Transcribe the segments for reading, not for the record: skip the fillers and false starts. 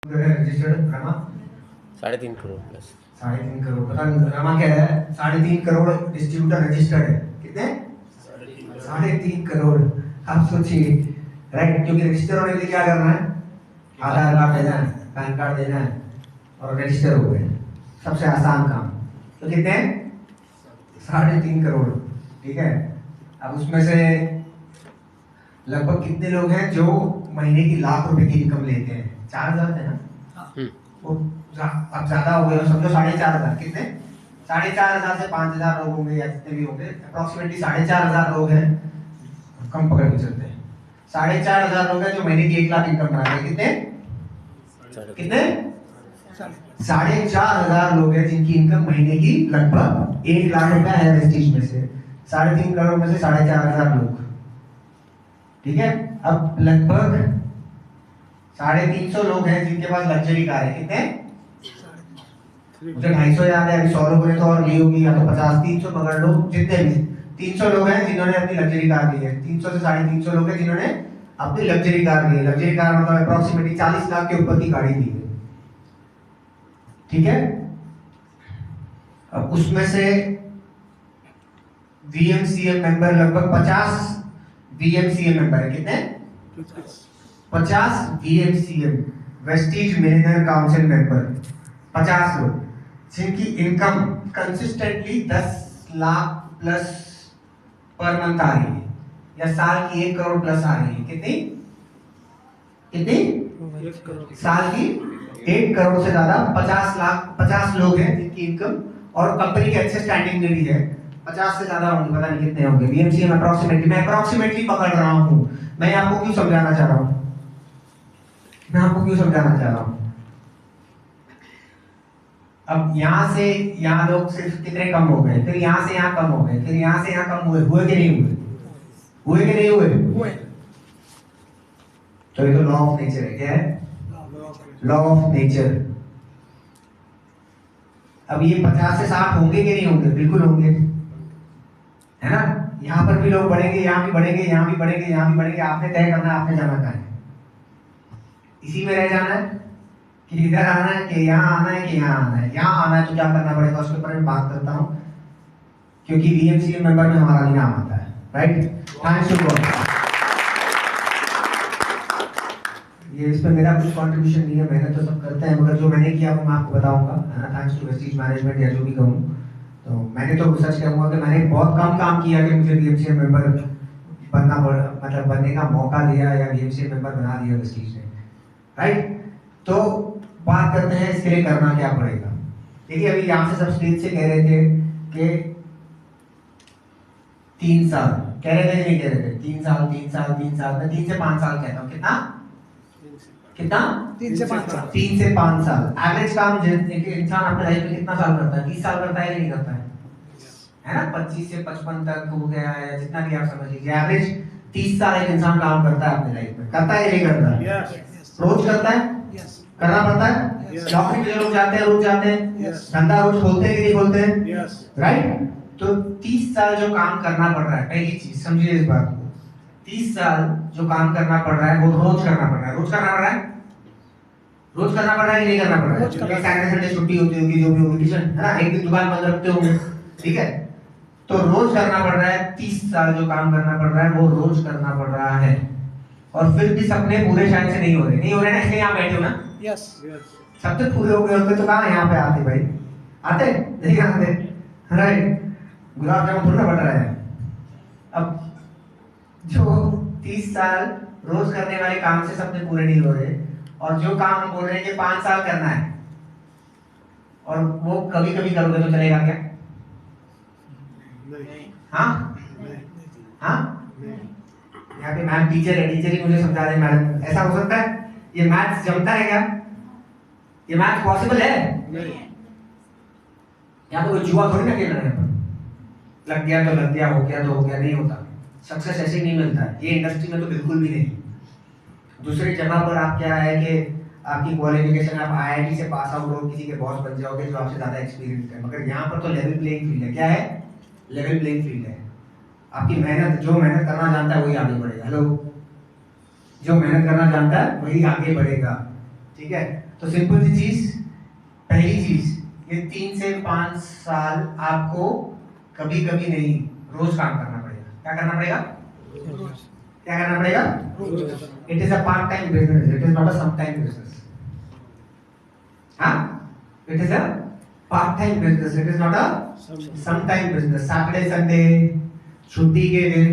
Registered Rama 3.5 crore plus 3.5 crore. पता नहीं रमा क्या है, 3.5 करोड़ डिस्ट्रीब्यूटर रजिस्टर्ड है। कितने? 3.5 करोड़। आप सोचिए, राइट? क्योंकि रजिस्टर होने के लिए क्या करना है? आधार कार्ड देना है, पैन कार्ड देना है और रजिस्टर हो गए। सबसे आसान काम। तो कितने? 3.5 करोड़। ठीक है। अब उसमें से लगभग कितने लोग हैं जो महीने की लाख रुपए की इनकम लेते हैं? 4,000 है ना? वो अब ज्यादा हो गए, समझो 4,500। कितने? 4,500 से 5,000 लोग होंगे या जितने भी होंगे, अप्रोक्सीमेटली 4,500 लोग हैं। कम पकड़ के चलते हैं। 4,500 लोग हैं जो महीने की 1 लाख इनकम बनाते हैं। कितने? कितने? 4,500 लोग हैं जिनकी इनकम महीने की लगभग 1 लाख रुपया है वेस्टीज में से। 3.5 करोड़ में से 4,500 लोग। ठीक है। अब लगभग 350 लोग हैं जिनके पास लग्जरी कार है। कितने? मुझे 250 याद है, अभी 100 लोगों ने तो और ली होगी, या तो 50, 300 पकड़ लो। जितने भी 300 लोग हैं जिन्होंने अपनी लग्जरी कार ली है। 300 से 350 लोग हैं जिन्होंने अपनी लग्जरी कार ली है। लग्जरी कार मतलब अप्रोक्सीमेटली 40 लाख के ऊपर की गाड़ी ली है। ठीक है। अब उसमें से वीएमसीएम मेंबर लगभग 50 वीएमसीएम मेंबर है। कितने? 50 VMCM, Vestige millionaire council member. 50 लोग जिनकी income consistently 10 lakh plus per month आ रही है, या साल की 1 करोड़ प्लस आ रही है। कितनी? कितनी? साल की 1 करोड़ से ज्यादा 50 लोग हैं जिनकी इनकम और कंपनी के अच्छे स्टैंडिंग में भी है। 50 से ज्यादा होंगे, पता नहीं कितने होंगे। बीएमसीएम अप्रोक्सीमेटली, मैं अप्रोक्सीमेटली पकड़ रहा हूं। मैं आपको क्यों समझाना चाह रहा हूं? मैं आपको क्यों समझाना चाह रहा हूं? अब यहां से यहां लोग सिर्फ कितने कम हो गए, फिर यहां से यहां कम हो गए, फिर यहां से यहां कम हुए। हुए कि नहीं हुए? हुए कि नहीं हुए? तो ये तो लॉ ऑफ नेचर है। क्या है? Law of nature. अब ये 50 से 60 होंगे कि नहीं होंगे? बिल्कुल होंगे, है ना? यहाँ पर भी लोग बढ़ेंगे, यहाँ भी बढ़ेंगे, यहाँ भी बढ़ेंगे, यहाँ भी बढ़ेंगे। आपने तय करना है आपने जाना कहाँ है। इसी में रह जाना है कि इधर आना है, कि यहाँ आना है, कि यहाँ आना है। यहाँ आना है तो क्या करना पड़ेगा उसके ऊपर मैं बात करता हूँ, क्योंकि वीएमसीएम मेंबर में हमारा भी नाम आता है। राइट? Thanks to God. ये इस पे मेरा कुछ कंट्रीब्यूशन नहीं है, मेहनत तो सब करते हैं, मगर जो मैंने किया वो मैं आपको बताऊंगा, है ना? थैंक्स टू वेस्टीज मैनेजमेंट या जो भी कहूँ। तो मैंने तो सच कहूँगा कि मैंने बहुत कम काम किया कि मुझे वीएमसीएम मेंबर बनना पड़ा, मतलब बनने का मौका दिया या वीएमसीएम मेंबर बना दिया वेस्टीज ने। राइट? तो बात करते हैं इसके लिए करना क्या पड़ेगा। देखिए, अभी यहाँ से सब स्टेज से कह रहे थे कि 3 साल कह रहे थे कि नहीं कह रहे थे? 3 साल 3 साल 3 साल, मैं 3 से 5 साल कहता हूँ। कितना? कितना? 3 से 5 साल। 3 से 5 साल एवरेज काम एक इंसान अपने लाइफ में कितना साल करता है? 20 साल करता है कि नहीं करता है ना? 25 से 55 तक हो गया है, जितना भी आप समझ लीजिए, एवरेज 30 साल एक इंसान काम करता है अपने लाइफ में। करता है कि नहीं करता है? रोज करता है? करना पड़ता है। नौकरी पे लोग जाते हैं, रोज जाते हैं। धंधा रोज खोलते हैं कि नहीं खोलते हैं? राइट? तो 30 साल जो काम करना पड़ रहा है, पहली चीज समझिए इस बात को, 30 साल जो काम करना पड़ रहा है वो रोज करना पड़ रहा है। रोज करना पड़ रहा है? रोज करना पड़ रहा है कि नहीं करना पड़ रहा है? सैटरडे संडे छुट्टी होती होगी, जो भी होगी, किचन है ना, एक दिन दुकान बंद रखते होंगे। ठीक है। तो रोज करना पड़ रहा है। 30 साल जो काम करना पड़ रहा है वो रोज करना पड़ रहा है। और फिर भी सपने पूरे शायद से नहीं हो रहे ना, इसलिए यहाँ बैठे हो ना। यस। सपने पूरे हो गए होते तो कहाँ यहाँ पे आते भाई? आते नहीं आते। राइट? गुलाब जामुन थोड़ा बट रहा है। अब जो 30 साल रोज करने वाले काम से सपने पूरे नहीं हो रहे, और जो काम हम बोल रहे हैं कि 5 साल करना है, और वो कभी कभी करोगे तो चलेगा क्या? हाँ हाँ। यहाँ पे मैम टीचर है, टीचर ही मुझे समझा रहे हैं। मैडम, ऐसा हो सकता है? ये मैथ्स जमता है क्या? ये मैथ्स पॉसिबल है? यहाँ पे कोई जुआ थोड़ी ना खेल रहे हैं। लग गया तो लग गया, हो गया तो हो गया, नहीं होता। सक्सेस ऐसे ही नहीं मिलता है, ये इंडस्ट्री में तो बिल्कुल भी नहीं। दूसरी जगह पर आप क्या है कि आपकी क्वालिफिकेशन, आप आईआईटी से पास आउट हो, किसी के बॉस बन जाओगे जो आपसे ज्यादा एक्सपीरियंस है, मगर यहाँ पर तो लेवल प्लेइंग फील्ड है। क्या है? लेवल प्लेइंग फील्ड है। आपकी मेहनत, जो मेहनत करना जानता है वही आगे बढ़ेगा। हेलो, जो मेहनत करना जानता है वही आगे बढ़ेगा। ठीक है। तो सिंपल सी चीज, पहली चीज, ये 3 से 5 साल आपको कभी कभी नहीं, रोज काम करना पड़ेगा। क्या करना पड़ेगा? क्या करना पड़ेगा? It is a part time business, it is not a some time business. हाँ, it is a part time business, it is not a some time business. Saturday Sunday, छुट्टी के दिन,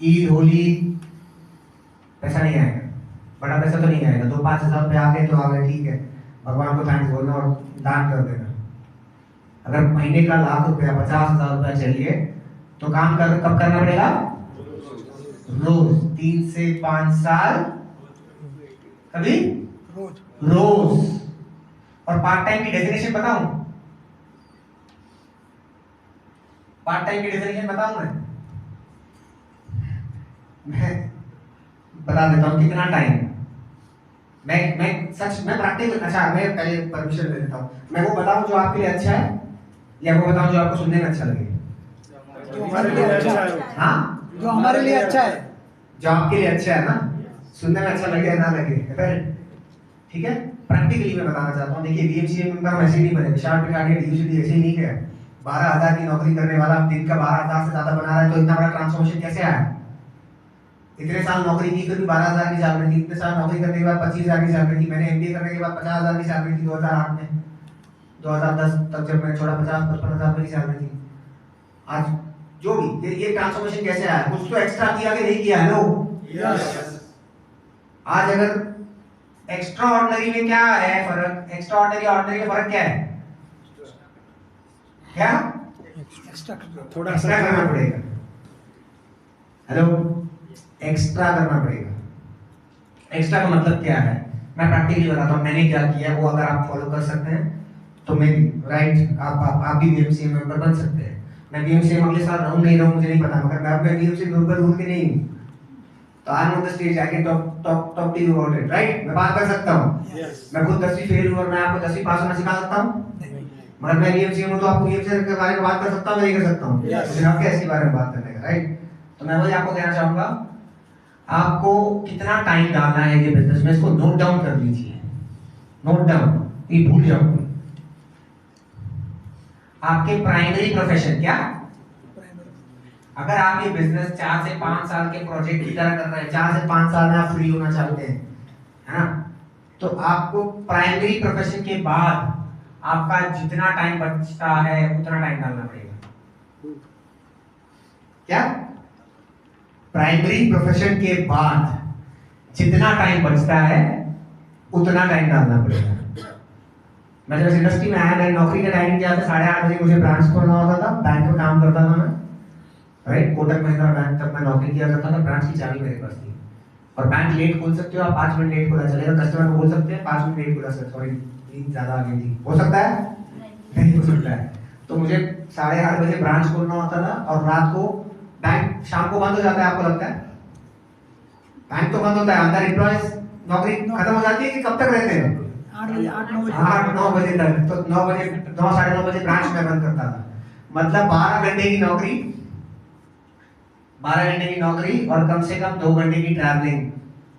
ईद, होली, पैसा नहीं आएगा, बड़ा पैसा तो नहीं आएगा। 2-5 हज़ार रुपये आ गए तो आ गए, ठीक है, भगवान को थैंक्स बोलना और दान कर देना। अगर महीने का 1,00,000 रुपया, 50,000 रुपया चाहिए तो काम कब करना पड़ेगा? रोज, 3 से 5 साल, कभी रोज। और पार्ट टाइम की डेफिनेशन बताऊं? पार्ट टाइम की डेफिनेशन बताऊं मैं बता देता हूं कितना टाइम। मैं प्रैक्टिकल, अच्छा मैं पहले परमिशन ले लेता हूं। मैं वो बताऊं जो आपके लिए अच्छा है या वो बताऊं जो आपको सुनने में अच्छा लगे? जो हमारे लिए अच्छा है। हाँ, जो हमारे लिए अच्छा है, जो आपके लिए अच्छा है ना, सुनने में अच्छा लगे या ना लगे, ठीक है। प्रैक्टिकली मैं बताना चाहता हूँ। देखिए, बीएमसीए मेंबर ऐसे ही नहीं बने, विशाल प्रकार के डीयूसीडी ऐसे ही नहीं गया। 12,000 की नौकरी करने वाला दिन का 12,000 से ज्यादा बना रहा है, तो इतना बड़ा ट्रांसफॉर्मेशन कैसे आया? इतने साल नौकरी की, फिर भी 12,000 की सैलरी थी। इतने साल नौकरी करने के बाद 25,000 की सैलरी थी। मैंने एमबीए करने के बाद 50,000 की सैलरी थी 2008 में। 2010 तक जब मैंने छोड़ा 50-55,000 रुपये की सैलरी थी। आज जो भी ये ट्रांसफॉर्मेशन कैसे आया? कुछ तो एक्स्ट्रा किया कि नहीं किया? लो, आज अगर एक्स्ट्रा ऑर्डिनरी में क्या है फर्क? एक्स्ट्रा ऑर्डिनरी ऑर्डिनरी में फर्क क्या है? क्या? थोड़ा एक्स्ट्रा सा करना पड़ेगा। हेलो, एक्स्ट्रा करना पड़ेगा। एक्स्ट्रा का मतलब क्या है? मैं प्रैक्टिकली बताता हूँ मैंने क्या किया, वो अगर आप फॉलो कर सकते हैं तो मैं भी, राइट, आप भी बीएमसीए मेंबर बन सकते हैं। मैं बीएमसीए अगले साल रहूं नहीं रहूं मुझे नहीं पता, मगर मैं बीएमसीए मेंबर हूं कि नहीं हूं, तो I am on the stage, I can talk to you about it, right. मैं बात कर सकता हूं। मैं खुद 10वीं फेल हूं और मैं आपको 10वीं पास होना सिखा सकता हूं, मगर मैं बीएमसीए हूं तो आपको बीएमसीए के बारे में बात कर सकता हूं, नहीं कर सकता हूं? मुझे आपके इसके बारे में बात करने का, राइट। तो मैं वही आपको कहना चाहूंगा, आपको कितना टाइम डालना है ये बिजनेस में, इसको नोट डाउन कर लीजिए। नोट डाउन, ये भूल जाओ। आपके प्राइमरी प्रोफेशन क्या? अगर आप ये बिजनेस 4 से 5 साल के प्रोजेक्ट की तरह कर रहे हैं, 4 से 5 साल में आप फ्री होना चाहते हैं, है ना, तो आपको प्राइमरी प्रोफेशन के बाद आपका जितना टाइम बचता है उतना टाइम डालना पड़ेगा। क्या? प्राइमरी प्रोफेशन के बाद जितना टाइम बचता है उतना टाइम डालना पड़ेगा। मैं जब इंडस्ट्री में आया, मैंने नौकरी का टाइम किया था 8:30 बजे मुझे ब्रांच खोलना होता था, बैंक में काम करता था मैं, राइट। कोटक महिंद्रा बैंक तक मैं नौकरी किया करता था। ब्रांच की चाबी मेरे पास थी और बैंक लेट खोल सकते हो आप, 5 मिनट लेट खोला चलेगा, कस्टमर को बोल सकते हैं 5 मिनट लेट खोला सर, सॉरी नींद ज्यादा आ गई थी, हो सकता है? नहीं हो सकता है। तो मुझे 8:30 बजे ब्रांच खोलना होता था और रात को बैंक शाम को बंद हो जाता है। आपको लगता है बैंक तो बंद होता है, अंदर एम्प्लॉयज नौकरी खत्म हो जाती है कि कब तक रहते हैं? 8-9 बजे तक। तो 9 बजे, 9 साढ़े 9 बजे ब्रांच में बंद करता था। मतलब 12 घंटे की नौकरी, 12 घंटे की नौकरी और कम से कम 2 घंटे की ट्रैवलिंग।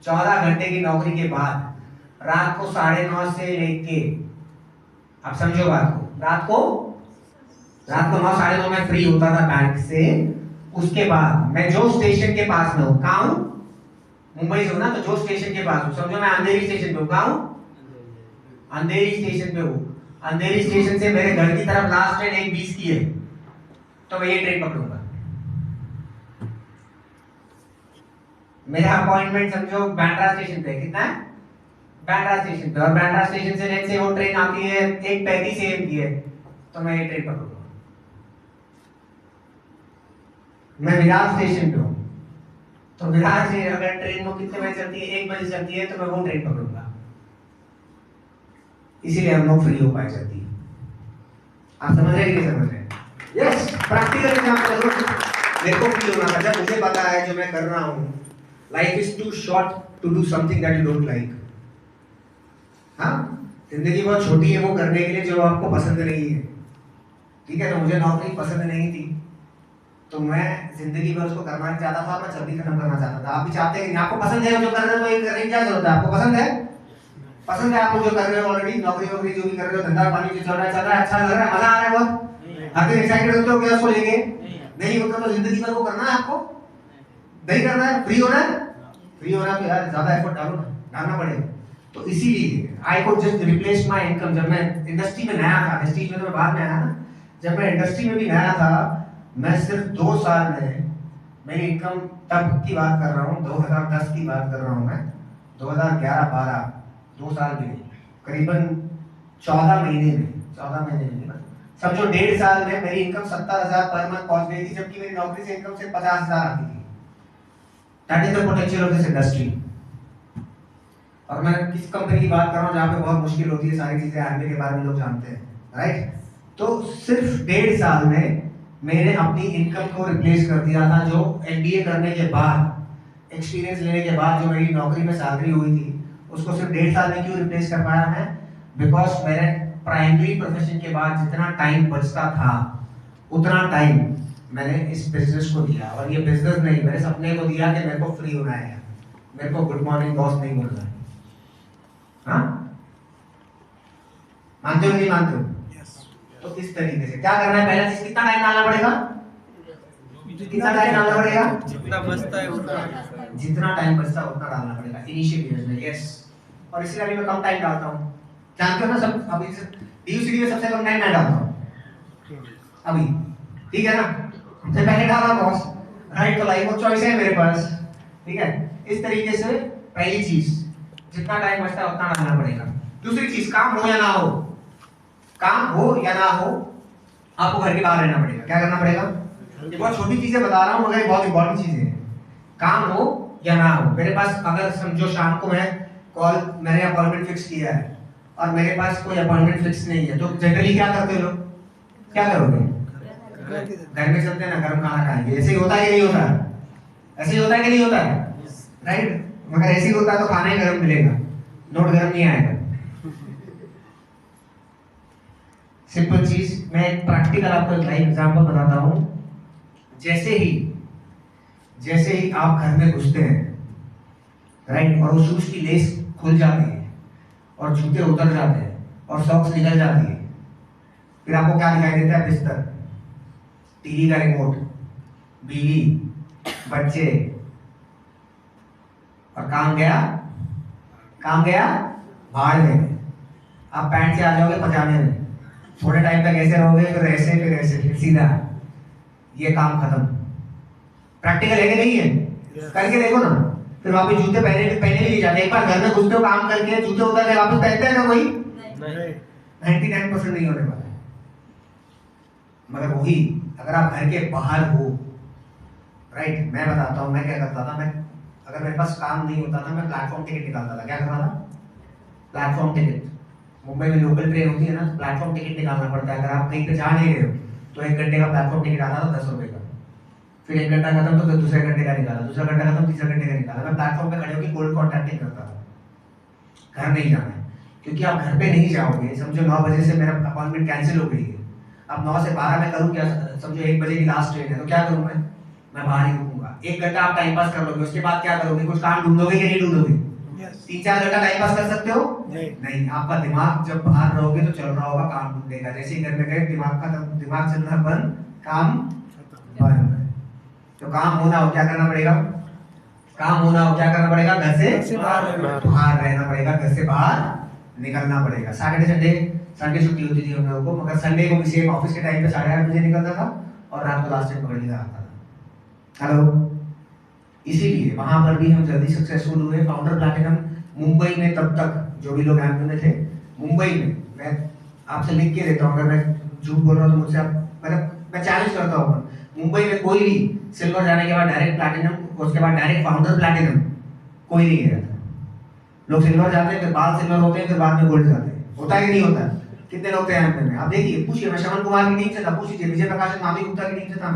14 घंटे की नौकरी के बाद रात को 9:30 से लेके, आप समझो बात को, रात को 9 साढ़े 9 में फ्री होता था बैंक से। उसके बाद मैं जो स्टेशन के पास में हूँ, कहाँ हूँ? मुंबई से हूँ ना, तो जो स्टेशन के पास हूँ, समझो मैं अंधेरी स्टेशन पे हूँ। कहाँ हूँ? अंधेरी स्टेशन पे हूँ। अंधेरी स्टेशन से मेरे घर की तरफ लास्ट ट्रेन 1:20 की है, तो मैं ये ट्रेन पकड़ूंगा। मेरा अपॉइंटमेंट समझो बांद्रा स्टेशन पे, कितना है? बांद्रा स्टेशन पे, और बांद्रा स्टेशन से लेट से वो ट्रेन आती है 1:35 AM की है, तो मैं ये ट्रेन पकड़ूंगा। मैं विरार स्टेशन पे हूँ, तो विरार से अगर ट्रेन को कितने बजे चलती है? 1 बजे चलती है, तो मैं वो ट्रेन पकड़ूंगा। इसीलिए हम लोग फ्री हो पाए जल्दी। आप समझ रहे हैं कि नहीं समझ रहे? यस, प्रैक्टिकल एग्जांपल मेरे को फील होना था जब मुझे पता है जो मैं कर रहा हूँ, life is too short to do something that you don't like. हाँ, जिंदगी बहुत छोटी है वो करने के लिए जो आपको पसंद नहीं है, ठीक है। तो मुझे नौकरी पसंद नहीं थी, तो मैं जिंदगी भर उसको करना चाहता था, मैं जल्दी खत्म करना चाहता था। आप भी चाहते हैं? आपको पसंद है जो कर रहे हो, तो ये करने की क्या जरूरत है? आपको पसंद है? पसंद है आपको जो कर रहे हो ऑलरेडी, नौकरी वोकरी जो भी कर रहे हो, धंधा पानी जो चल रहा है, अच्छा लग रहा है, मजा आ रहा है बहुत, हर दिन एक्साइटेड होते हो क्या उसको लेके? नहीं होता तो जिंदगी भर वो करना है आपको, नहीं करना है, फ्री होना है, फ्री होना तो यार ज्यादा एफर्ट डालना पड़ेगा। तो इसीलिए I could just replace my income. जब मैं इंडस्ट्री में नया था, इंडस्ट्री में तो मैं बाद में आया ना, जब मैं इंडस्ट्री में भी नया था, मैं सिर्फ 2 साल में मेरी इनकम, तब की बात कर रहा हूँ, 2010 की बात कर रहा हूँ मैं, 2011-12, 2 साल भी नहीं, करीबन 14 महीने में, 14 महीने में समझो 1.5 साल में मेरी इनकम 70,000 पर मंथ पहुंच गई थी, जबकि मेरी नौकरी से इनकम सिर्फ 50,000 आती थी। That is the potential of this industry. और मैं किस कंपनी की बात कर रहा हूँ जहाँ पे बहुत मुश्किल होती है, सारी चीजें आदमी के बारे में लोग जानते हैं, राइट? तो सिर्फ 1.5 साल में मैंने अपनी इनकम को रिप्लेस कर दिया था, जो MBA करने के बाद, एक्सपीरियंस लेने के बाद जो मेरी नौकरी में सैलरी हुई थी, उसको सिर्फ 1.5 साल में क्यों रिप्लेस कर पाया मैं? बिकॉज मेरे प्राइमरी प्रोफेशन के बाद जितना टाइम बचता था, उतना टाइम मैंने इस बिजनेस को दिया। और ये बिजनेस नहीं, मेरे सपने को दिया कि मेरे को फ्री होना है, मेरे को गुड मॉर्निंग बॉस नहीं बोलना है। हाँ, मानते हो नहीं मानते हो? तो इस तरीके से क्या करना है, पहला चीज कितना टाइम डालना पड़ेगा? कितना टाइम डालना पड़ेगा? जितना बचता है उतना, जितना टाइम बचता है उतना डालना पड़ेगा इनिशियल ईयर्स में। यस, और इसलिए अभी मैं कम टाइम डालता हूँ, जानते हो ना सब। अभी DUCD में सबसे कम टाइम मैं डालता हूँ अभी, ठीक है ना? सबसे पहले डाला बॉस, राइट? तो लाइफ ऑफ चॉइस है मेरे पास, ठीक है? इस तरीके से पहली चीज, जितना टाइम बचता है उतना डालना पड़ेगा। दूसरी चीज, काम हो या ना हो, काम हो या ना हो, आपको घर के बाहर रहना पड़ेगा। क्या करना पड़ेगा? ये बहुत छोटी चीजें बता रहा हूँ, मगर बहुत इंपॉर्टेंट चीजें हैं। काम हो या ना हो, मेरे पास अगर समझो शाम को मैंने अपॉइंटमेंट फिक्स किया है और मेरे पास कोई अपॉइंटमेंट फिक्स नहीं है, तो जनरली क्या करते हो लोग? क्या करोगे? घर में चलते हैं ना, गर्म खाना खाएंगे। ऐसे ही होता है कि नहीं होता? ऐसे ही होता है कि नहीं होता है, राइट? मगर ऐसे ही होता है तो खाना ही गर्म मिलेगा, नोट गर्म नहीं आएगा। सिंपल चीज, मैं एक प्रैक्टिकल आपको एक लाइव एग्जांपल बताता हूँ। जैसे ही आप घर में घुसते हैं, राइट, और उस शूज की लेस खुल जाती है और जूते उतर जाते हैं और सॉक्स निकल जाती है, फिर आपको क्या दिखाई देता है? बिस्तर, टीवी का रिमोट, बीवी, बच्चे, और काम गया भाड़ में। आप पैंट से आ जाओगे पजामे में, थोड़े टाइम तक ऐसे रहोगे, फिर ऐसे फिर सीधा, ये काम खत्म। प्रैक्टिकल है कि नहीं है? करके देखो ना। फिर वापस जूते पहने भी नहीं जाते। एक बार घर में घुसते हो काम करके, जूते उतर के वापस पहनते हैं ना कोई? 99% नहीं होने वाला है। मगर वही अगर आप घर के बाहर हो, राइट, मैं बताता हूँ मैं क्या करता था। मैं अगर मेरे पास काम नहीं होता था, मैं प्लेटफॉर्म टिकट निकालता था। क्या करता था? Platform ticket. मुंबई में लोकल ट्रेन होती है ना, प्लेटफॉर्म टिकट निकालना पड़ता है। अगर आप कहीं पे जा नहीं रहे हो तो 1 घंटे का प्लेटफॉर्म टिकट आता था 10 रुपए का। फिर 1 घंटा खत्म तो फिर दूसरे घंटे का निकाला, दूसरा घंटा खत्म तीसरे घंटे का निकाला। मैं प्लेटफॉर्म पे खड़े होकर कोल्ड कॉन्टैक्टिंग करता था। घर नहीं जाना है, क्योंकि आप घर पे नहीं जाओगे। समझो 9 बजे से मेरा अपॉइंटमेंट कैंसिल हो गई है, अब 9 से 12 में करूँ क्या? समझो 1 बजे की लास्ट ट्रेन है, तो क्या करूँ मैं बाहर ही रुकूंगा। 1 घंटा आप टाइम पास कर लोगे, उसके बाद क्या करोगे? कुछ काम ढूंढोगे कि नहीं ढूंढोगे? 3-4 घंटा टाइम पास कर सकते हो? नहीं। आपका दिमाग जब बाहर रहोगे तो चल रहा होगा, काम ढूंढेगा। जैसे ही घर में गए, दिमाग चलना बंद, काम बंद। तो काम होना हो क्या करना पड़ेगा? काम होना हो क्या करना पड़ेगा? घर से बाहर रहना पड़ेगा, घर से बाहर निकलना पड़ेगा। संडे छुट्टी होती थी हम लोगों को, मगर संडे को भी सेम ऑफिस के टाइम पे 8:30 बजे निकलता था और रात को लास्ट टाइम पकड़ लिया आता था। हेलो, इसीलिए वहां पर भी हम जल्दी सक्सेसफुल हुए। फाउंडर प्लैटिनम मुंबई में, तब तक जो भी लोग एमपी में थे, मुंबई में, मैं आपसे लिख के देता हूँ, अगर मैं झूठ बोल रहा हूँ तो मुझसे आप मैं चैलेंज करता हूँ। मुंबई में कोई भी सिल्वर जाने के बाद डायरेक्ट प्लैटिनम, उसके बाद डायरेक्ट फाउंडर प्लैटिनम कोई नहीं गया था। लोग सिल्वर जाते हैं, फिर बाद सिल्वर होते हैं, फिर बाद में गोल्ड जाते हैं। होता है कि नहीं होता? कितने लोग थे एमपी में? आप देखिए, पूछिए। मैं श्रवण कुमार की टीम से था, पूछिए। विजय प्रकाश मामी गुप्ता की टीम से था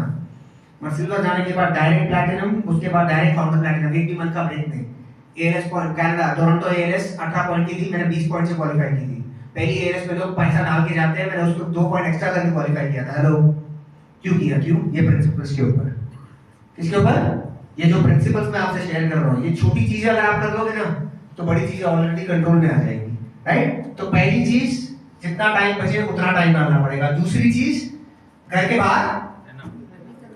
मैं सिल्वर जाने के बाद डायरेक्ट प्लैटिनम, उसके बाद डायरेक्ट फाउंडर प्लैटिनम, एक भी मंथ का ब्रेक नहीं। ALS point, Canada Toronto ALS 18 point की थी, मैंने 20 पॉइंट से क्वालीफाई की थी। पहली एएलएस में लोग पैसा डाल के जाते हैं, मैंने उसको 2 पॉइंट एक्स्ट्रा करके क्वालीफाई किया था। हेलो, क्यों किया? क्यों? ये प्रिंसिपल्स के ऊपर। किसके ऊपर? ये जो प्रिंसिपल्स मैं आपसे शेयर कर रहा हूँ, ये छोटी चीजें अगर आप कर लोगे ना, तो बड़ी चीजें ऑलरेडी कंट्रोल में आ जाएगी। राइट? तो पहली चीज जितना टाइम बचे उतना टाइम डालना पड़ेगा। दूसरी चीज घर के बाहर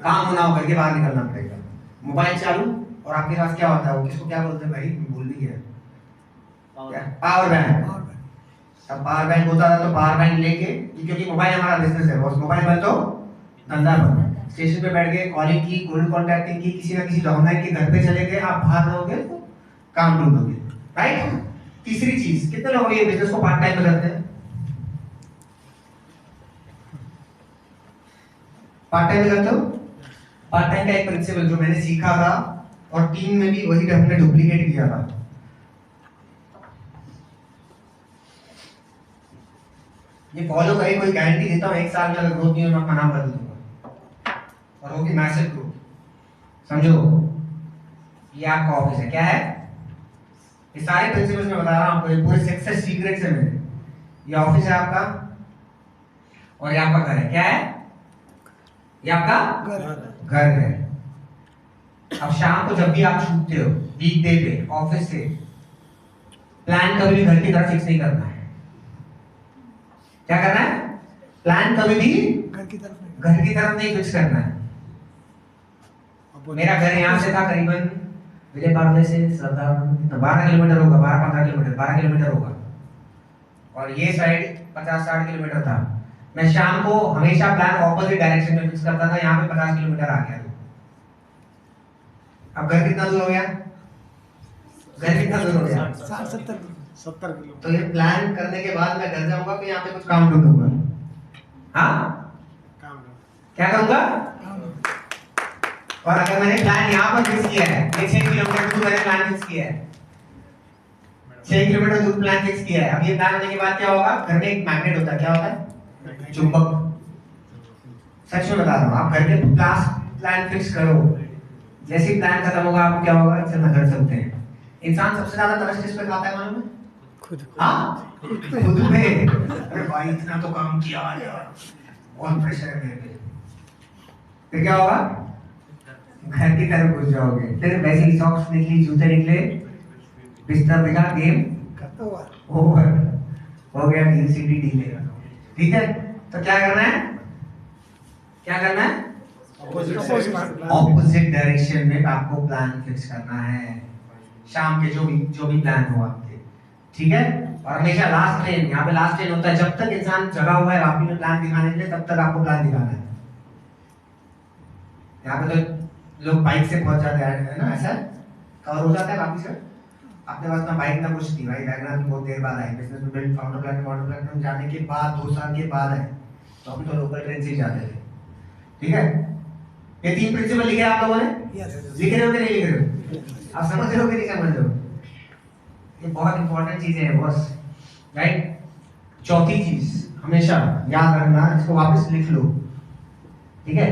काम होना हो, घर के बाहर निकलना पड़ेगा। मोबाइल चालू और आपके पास क्या होता है, वो किसको क्या बोलते हैं भाई, भूल भी गया, पावर बैंक। तब पावर बैंक होता था तो पावर बैंक लेके, क्योंकि मोबाइल हमारा बिजनेस है, मोबाइल बंद तो धंधा बंद। स्टेशन पे बैठ गए, कॉलिंग की, कोल्ड कॉन्टैक्टिंग की, किसी ना किसी डॉक्टर के घर पे चले गए, आप बाहर रहोगे तो काम ढूंढोगे, राइट? तीसरी चीज, कितने लोग ये बिजनेस को पार्ट टाइम में करते हैं? पार्ट टाइम में करते हो? पार्ट टाइम का एक प्रिंसिपल जो मैंने सीखा था और टीम में भी वही हमने डुप्लीकेट किया था। ये फॉलो करें, कोई गारंटी देता हूँ 1 साल में अगर ग्रोथ नहीं हो मैं अपना नाम बदल दूंगा और होगी मैसिव ग्रोथ। समझो, ये आपका ऑफिस है, क्या है? ये सारे प्रिंसिपल्स मैं बता रहा हूँ आपको, ये पूरे सक्सेस सीक्रेट्स है मेरे। ये ऑफिस है आपका और ये आपका घर है, क्या है? ये आपका घर है। अब शाम को जब भी आप छूटते हो वीकडे पे ऑफिस से, प्लान कभी भी घर की तरफ फिक्स नहीं करना है। क्या करना है? प्लान कभी भी घर की तरफ नहीं फिक्स करना है। मेरा घर यहाँ से था करीबन विजय पार्ले से सरदार 12 किलोमीटर होगा, 12-15 किलोमीटर, 12 किलोमीटर होगा, और ये साइड 50-60 किलोमीटर था। मैं शाम को हमेशा प्लान ऑपोजिट डायरेक्शन में फिक्स करता था, यहाँ पे 50 किलोमीटर आ गया। अब घर कितना दूर हो गया? घर कितना दूर हो गया? 60-70 किलो। तो ये प्लान करने के बाद मैं घर जाऊंगा तो यहाँ पे कुछ काम ढूंढूंगा। हाँ, क्या करूंगा? और अगर मैंने प्लान यहाँ पर फिक्स किया है, ये 6 किलोमीटर दूर मैंने प्लान फिक्स किया है, 6 किलोमीटर दूर प्लान फिक्स किया है। अब ये प्लान होने के बाद क्या होगा? घर में एक मैग्नेट होता है, क्या होता है? चुंबक। सच में बता रहा हूँ, आप घर के प्लान फिक्स करो, जैसे ही प्लान खत्म होगा आपको क्या होगा? चलना घर चलते हैं। इंसान सबसे ज्यादा तरस किस पे खाता है मालूम है? खुद। हाँ, खुद पे। अरे भाई इतना तो काम किया यार, बहुत प्रेशर है मेरे पे। फिर क्या होगा? घर की तरफ घुस जाओगे, फिर वैसे ही सॉक्स निकली, जूते निकले, बिस्तर दिखा, गेम ओवर, हो गया डीसीडी डीले। ठीक है, तो क्या करना है? क्या करना है? ऑपोजिट डायरेक्शन में आपको प्लान फिक्स करना है, शाम के जो भी प्लान हो आपके, ठीक है? और हमेशा लास्ट ट्रेन, यहाँ पे लास्ट ट्रेन होता है, जब तक इंसान जगा हुआ है वापी में प्लान दिखाने के लिए, तब तक आपको प्लान दिखाना है। यहाँ पे तो लोग बाइक से पहुंच जाते हैं ना, ऐसा कवर हो जाता है वापी से। अपने पास ना बाइक ना कुछ थी भाई, वैगनर बहुत देर बाद आई, बिजनेस में बिल्ड फाउंडर प्लेटफॉर्म जाने के बाद 2 साल के बाद है, तो हम तो लोकल ट्रेन से ही जाते थे। ठीक है, ये 3 प्रिंसिपल लिखे आप लोगों ने? लिख रहे हो कि नहीं लिख रहे हो? आप समझ रहे हो कि नहीं समझ रहे हो? ये बहुत इंपॉर्टेंट चीजें हैं बॉस, राइट? चौथी चीज हमेशा याद रखना, इसको वापस लिख लो, ठीक है?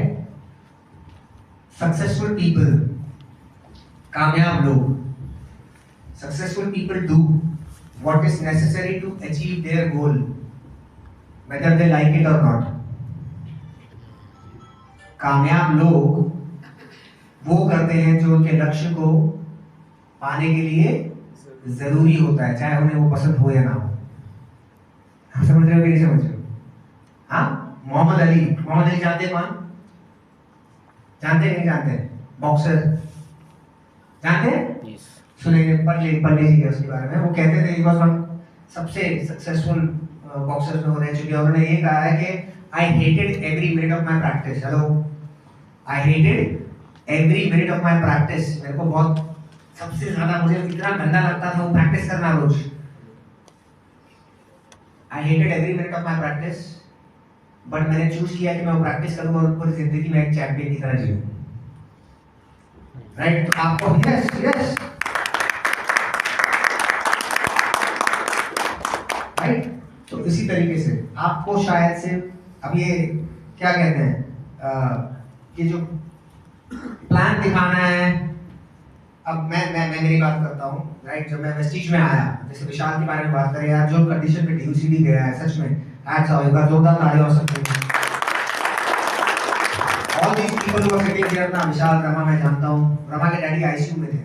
सक्सेसफुल पीपल, कामयाब लोग, successful people do what is necessary to achieve their goal whether they like it or not। कामयाब लोग वो करते हैं जो उनके लक्ष्य को पाने के लिए जरूरी होता है, चाहे उन्हें वो पसंद हो या ना हो। आप समझ रहे हो कि नहीं समझ रहे हो? हाँ, मोहम्मद अली जानते हैं कौन? जानते नहीं जानते? बॉक्सर जानते हैं? सुने, पढ़ लीजिए उसके बारे में। वो कहते थे सबसे सक्सेसफुल बॉक्सर्स में रह चुके हैं। उन्होंने ये कहा है कि I hated every minute of my practice। Hello, I hated every minute of my practice। मेरे को बहुत, सबसे ज्यादा मुझे इतना गंदा लगता था वो प्रैक्टिस करना रोज। I hated every minute of my practice, but मैंने चूज किया कि मैं वो प्रैक्टिस करूँ और पूरी जिंदगी में एक चैंपियन की तरह जीऊँ। राइट? तो आपको यस राइट। तो इसी तरीके से आपको शायद से अब ये क्या कहते हैं कि जो प्लान दिखाना है, अब मैं मेरी बात करता हूँ, राइट? जब मैं वेस्टिज में आया, जैसे विशाल के बारे में बात करें यार, जो कंडीशन पे डीयूसीडी गया है, सच में हैट्स ऑफ, एक बार जोरदार ताली हो सकती है। All these people who are sitting here ना, विशाल, रमा, मैं जानता हूँ, रमा के डैडी आईसीयू में थे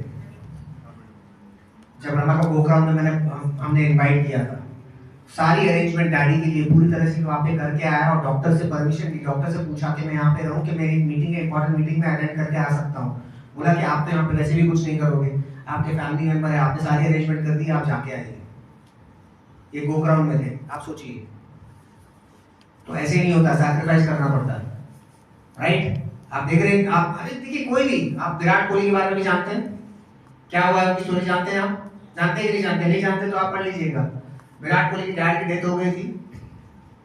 जब रमा को गोकराउंड में हमने इनवाइट किया था। सारी अरेंजमेंट डैडी के लिए पूरी तरह से वहाँ पे करके आया और डॉक्टर से परमिशन ली, डॉक्टर से पूछा कि मैं यहाँ पे रहूँ कि मेरी मीटिंग है, इंपॉर्टेंट मीटिंग में अटेंड करके आ सकता हूँ। बोला कि आप तो यहाँ पे वैसे भी कुछ नहीं करोगे, आपके फैमिली मेंबर है, आपने सारी अरेंजमेंट कर दी, आप जाके आइए। ये गोग्राउंड में थे, आप सोचिए। तो ऐसे नहीं होता, सैक्रिफाइस करना पड़ता है, राइट? आप देख रहे हैं, आप अरे देखिए कोई भी, आप विराट कोहली के बारे में भी जानते हैं, क्या हुआ उनकी स्टोरी जानते हैं? आप जानते हैं कि नहीं जानते? नहीं जानते तो आप पढ़ लीजिएगा। विराट कोहली की डैड की डेथ हो गई थी।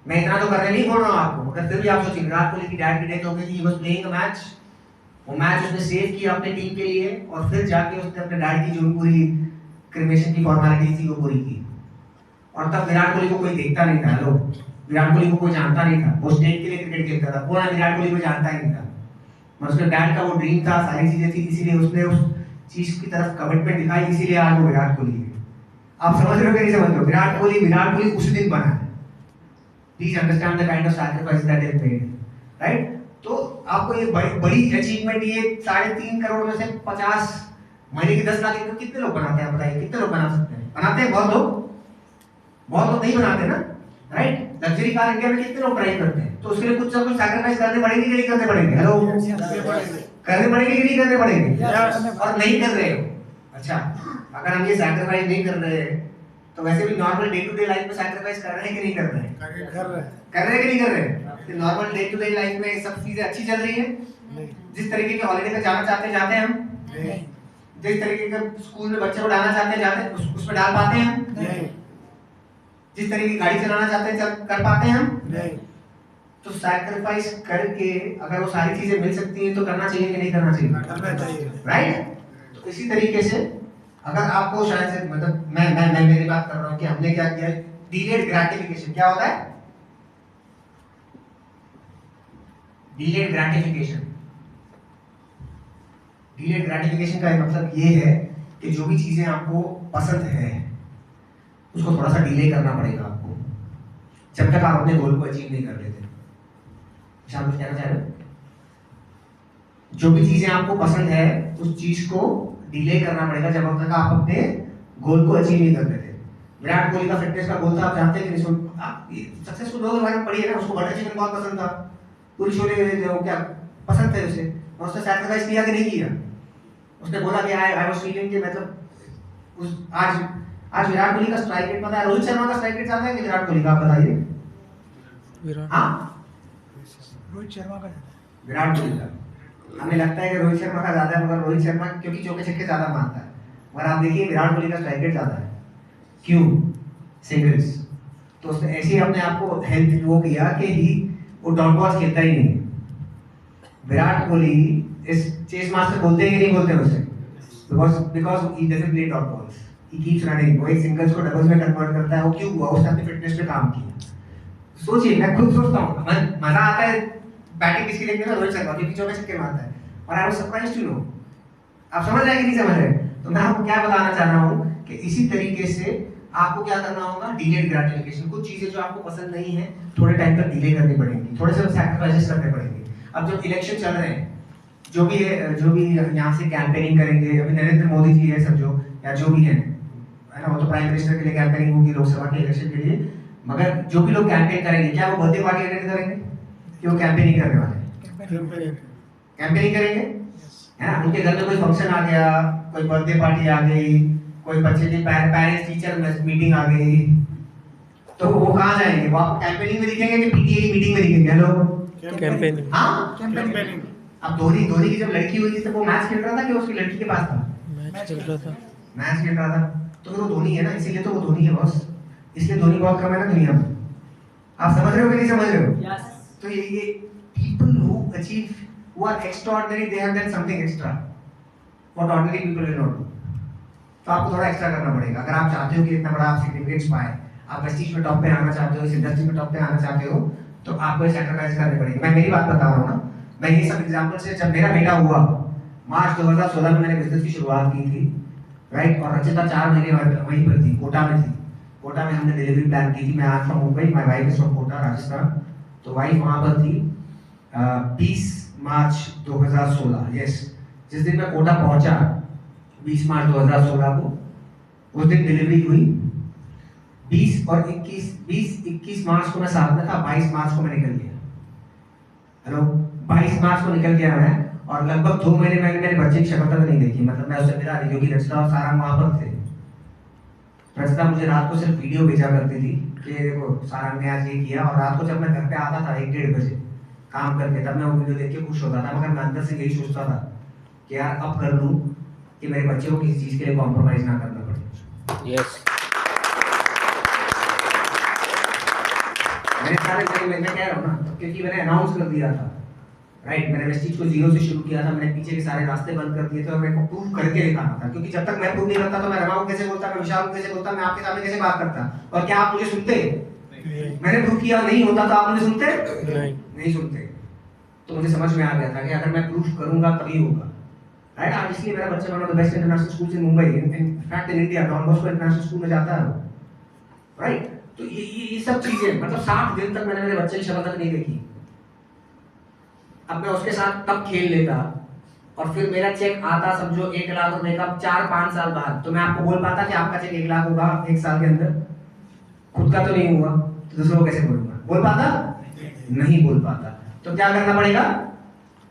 मैं इतना तो करने नहीं बोल रहा हूँ आपको, मगर फिर भी आप सोचिए, विराट कोहली की डैड की डेथ हो गई थी, he was playing a match, वो मैच उसने सेव किया अपनी टीम के लिए और फिर जाके उसने अपने डैड की जो पूरी क्रिमेशन की फॉर्मेलिटी थी वो पूरी की। और तब विराट कोहली को कोई देखता नहीं था, लोग विराट कोहली को कोई जानता नहीं था, वो स्टेट के लिए क्रिकेट खेलता था, पूरा विराट कोहली को जानता ही नहीं था, मगर उसके डैड का वो ड्रीम था, सारी चीजें थी, इसीलिए उसने उस चीज की तरफ कमिटमेंट दिखाई, इसीलिए आज वो विराट कोहली है। आप समझ रहे हो कि नहीं समझ रहे हो? विराट कोहली उस दिन बना है। Please understand the kind of sacrifice that is made, right? तो आपको ये बड़ी अचीवमेंट, ये 3.5 करोड़ में से 50 महीने की 10 लाख इनकम कितने लोग बनाते हैं? बताइए कितने लोग बना सकते हैं? बनाते हैं बहुत लोग नहीं बनाते ना, राइट? लग्जरी कार इंडिया में कितने लोग ड्राइव करते हैं? तो उसके लिए कुछ ना कुछ सैक्रिफाइस करने पड़ेंगे कि नहीं करने पड़ेंगे? हेलो, करने पड़ेंगे कि नहीं करने पड़ेंगे? और नहीं कर रहे हो, अच्छा, अगर हम ये सैक्रिफाइस नहीं कर रहे हैं तो वैसे भी normal day to day life में सैक्रिफाइस कर रहे हैं कि नहीं कर रहे हैं? कर रहे हैं कि नहीं कर रहे हैं? Normal day to day life में सब चीजें अच्छी चल रही है? जिस तरीके के हॉलिडे पे जाना चाहते हैं जाते हैं हम? जिस तरीके का स्कूल में बच्चे को डालना चाहते हैं जाते हैं उसमें डाल पाते हैं हम? जिस तरीके की गाड़ी चलाना चाहते हैं कर पाते हैं हम? तो सैक्रिफाइस करके अगर वो सारी चीजें मिल सकती हैं तो करना चाहिए कि नहीं करना चाहिए? राइट? तो इसी तरीके से अगर आपको शायद से मतलब मैं मेरी बात कर रहा हूँ कि हमने क्या किया, डिलेड ग्रेटिफिकेशन। क्या होता है डिलेड ग्रेटिफिकेशन? डिलेड ग्रेटिफिकेशन का मतलब ये है कि जो भी चीजें आपको पसंद है उसको थोड़ा सा डिले करना पड़ेगा आपको, जब तक आप अपने गोल को अचीव नहीं कर लेते। आप कुछ कहना चाह रहे हो? जो भी चीजें आपको पसंद है उस चीज को डिले करना पड़ेगा जब तक आप अपने गोल को अचीव नहीं कर लेते। विराट कोहली का फिटनेस का गोल था, आप जानते हैं कि नहीं? आप सक्सेसफुल लोग हमारे पढ़िए ना, उसको बटर चिकन बहुत पसंद था, पूरी छोले जो क्या पसंद थे उसे, और उसने सैक्रिफाइस किया कि नहीं किया? उसने बोला कि आई वाज फीलिंग कि मतलब उस आज विराट कोहली का स्ट्राइक रेट पता है? रोहित शर्मा का स्ट्राइक रेट ज्यादा है कि विराट कोहली का? आप बताइए। हाँ, रोहित शर्मा का विराट कोहली का। हमें लगता है कि रोहित शर्मा का ज्यादा है, मगर रोहित शर्मा क्योंकि चौके छक्के ज्यादा मारता है, मगर आप देखिए विराट कोहली का स्ट्राइक रेट ज्यादा है। क्यों? सिंगल्स। तो उसने ऐसे ही अपने आप को हेल्थ वो किया कि वो डॉट बॉल्स खेलता ही नहीं। विराट कोहली इस चेस मास्टर बोलते हैं कि नहीं बोलते हैं उसे? Because he doesn't play dot balls, he keeps running. वो एक सिंगल्स को डबल्स में कन्वर्ट करता है। वो क्यों हुआ? उसने अपनी फिटनेस पे काम किया। सोचिए, मैं खुद सोचता हूँ मजा आता है बैटिंग किसकी देखने में? रोहित शर्मा, क्योंकि चौके छक्के मारता है। और I was surprised to know. आप समझ रहे हैं कि नहीं समझ रहे? तो मैं आपको क्या बताना चाह रहा हूँ कि इसी तरीके से आपको क्या करना होगा, डिलेड ग्रेटिफिकेशन। कुछ चीजें जो आपको पसंद नहीं है थोड़े टाइम तक डिले करनी पड़ेंगी, थोड़े से सैक्रिफाइसेस करने पड़ेंगे। अब जब इलेक्शन चल रहे हैं, जो भी यहाँ से कैंपेनिंग करेंगे, अभी नरेंद्र मोदी जी है समझो, या जो भी है ना, वो तो प्राइम मिनिस्टर के लिए कैंपेनिंग होगी लोकसभा के इलेक्शन के लिए, मगर जो भी लोग कैंपेन करेंगे, क्या वो बर्थडे पार्टी अटेंड करेंगे कि वो कैंपेनिंग करने वाले हैं? कैंपेनिंग करेंगे, है ना? उनके घर में कोई फंक्शन आ गया, कोई बर्थडे पार्टी आ गई, कोई बच्चे की पेरेंट्स टीचर मीटिंग आ गई, तो वो कहाँ जाएंगे? वो आपको कैंपेनिंग में दिखेंगे कि पीटीए की मीटिंग में दिखेंगे? Hello, campaigning. हाँ, कैंपेनिंग। अब धोनी की जब लड़की हुई थी तो वो मैच खेल रहा था कि उसकी लड़की के पास था? मैच खेल रहा था। मैच खेल रहा था। तो फिर वो धोनी है ना, इसीलिए तो वो धोनी है बॉस। इसलिए धोनी बहुत कम है ना दुनिया में। आप समझ रहे हो कि नहीं समझ रहे हो? तो ये people who achieve, who are extraordinary, they have done something extra what ordinary people will not do. तो आपको थोड़ा एक्स्ट्रा करना पड़ेगा अगर आप चाहते हो कि इतना बड़ा आप सिग्निफिकेंस पाए, आप प्रेस्टीज में टॉप पे आना चाहते हो, इस इंडस्ट्री में टॉप पे आना चाहते हो, तो आपको सैक्रिफाइस करने पड़ेंगे। मैं मेरी बात बता रहा हूँ ना, मैं ये सब एग्जांपल से, जब मेरा बेटा हुआ मार्च 2016 में मैंने बिजनेस की शुरुआत की थी, राइट? और रचिता 4 महीने वहीं पर थी, कोटा में थी। कोटा में हमने डिलीवरी प्लान की थी। मैं आज from Mumbai, my wife is from Kota Rajasthan. तो वाइफ वहाँ पर थी 20 मार्च 2016, यस। जिस दिन मैं कोटा पहुंचा 20 मार्च 2016 को, उस दिन डिलीवरी हुई। 20 और 21 मार्च को मैं साथ में था, 22 मार्च को मैं निकल गया। हेलो, 22 मार्च को निकल गया मैं, और लगभग 2 महीने मैंने मेरे बच्चे की शक्ल तक नहीं देखी। मतलब मैं उससे मिला नहीं, क्योंकि रचना और सारा वहां पर थे। रचना मुझे रात को सिर्फ वीडियो भेजा करती थी कि देखो सारंग ने आज ये किया, और रात को जब मैं घर पे आता था 1-1:30 बजे काम करके, तब मैं वो वीडियो देख के खुश होता था। मगर मैं अंदर से यही सोचता था कि यार अब कर लूं कि मेरे बच्चे को किसी चीज के लिए कॉम्प्रोमाइज ना करना पड़े। यस। मैंने सारे मैं कह रहा हूँ ना, क्योंकि मैंने अनाउंस कर दिया था, राइट। मैंने वेस्टीज को 0 से शुरू किया था, मैंने पीछे के सारे रास्ते बंद कर दिए थे, और मेरे को प्रूव करके दिखाना था। क्योंकि जब तक मैं प्रूव नहीं करता तो मैं रमा को कैसे बोलता, मैं विशाल को कैसे बोलता, मैं आपके सामने कैसे बात करता, और क्या आप मुझे सुनते? मैंने प्रूव किया नहीं होता तो आप मुझे सुनते? नहीं सुनते। तो मुझे समझ में आ गया था कि अगर मैं प्रूफ करूंगा तभी होगा, राइट। आज इसलिए मेरा बच्चा one of the best international schools in Mumbai, in fact in India, Don Bosco international school में जाता है, राइट। तो ये सब चीजें, मतलब 60 दिन तक मैंने मेरे बच्चे की शक्ल तक नहीं देखी। अब मैं उसके साथ तब खेल लेता, और फिर मेरा चेक आता समझो 1 लाख रुपए का 4-5 साल बाद, तो मैं आपको बोल पाता कि आपका चेक 1 लाख होगा 1 साल के अंदर? खुद का तो नहीं हुआ, तो दूसरों को कैसे बोलूंगा? बोल पाता? नहीं बोल पाता। तो क्या करना पड़ेगा?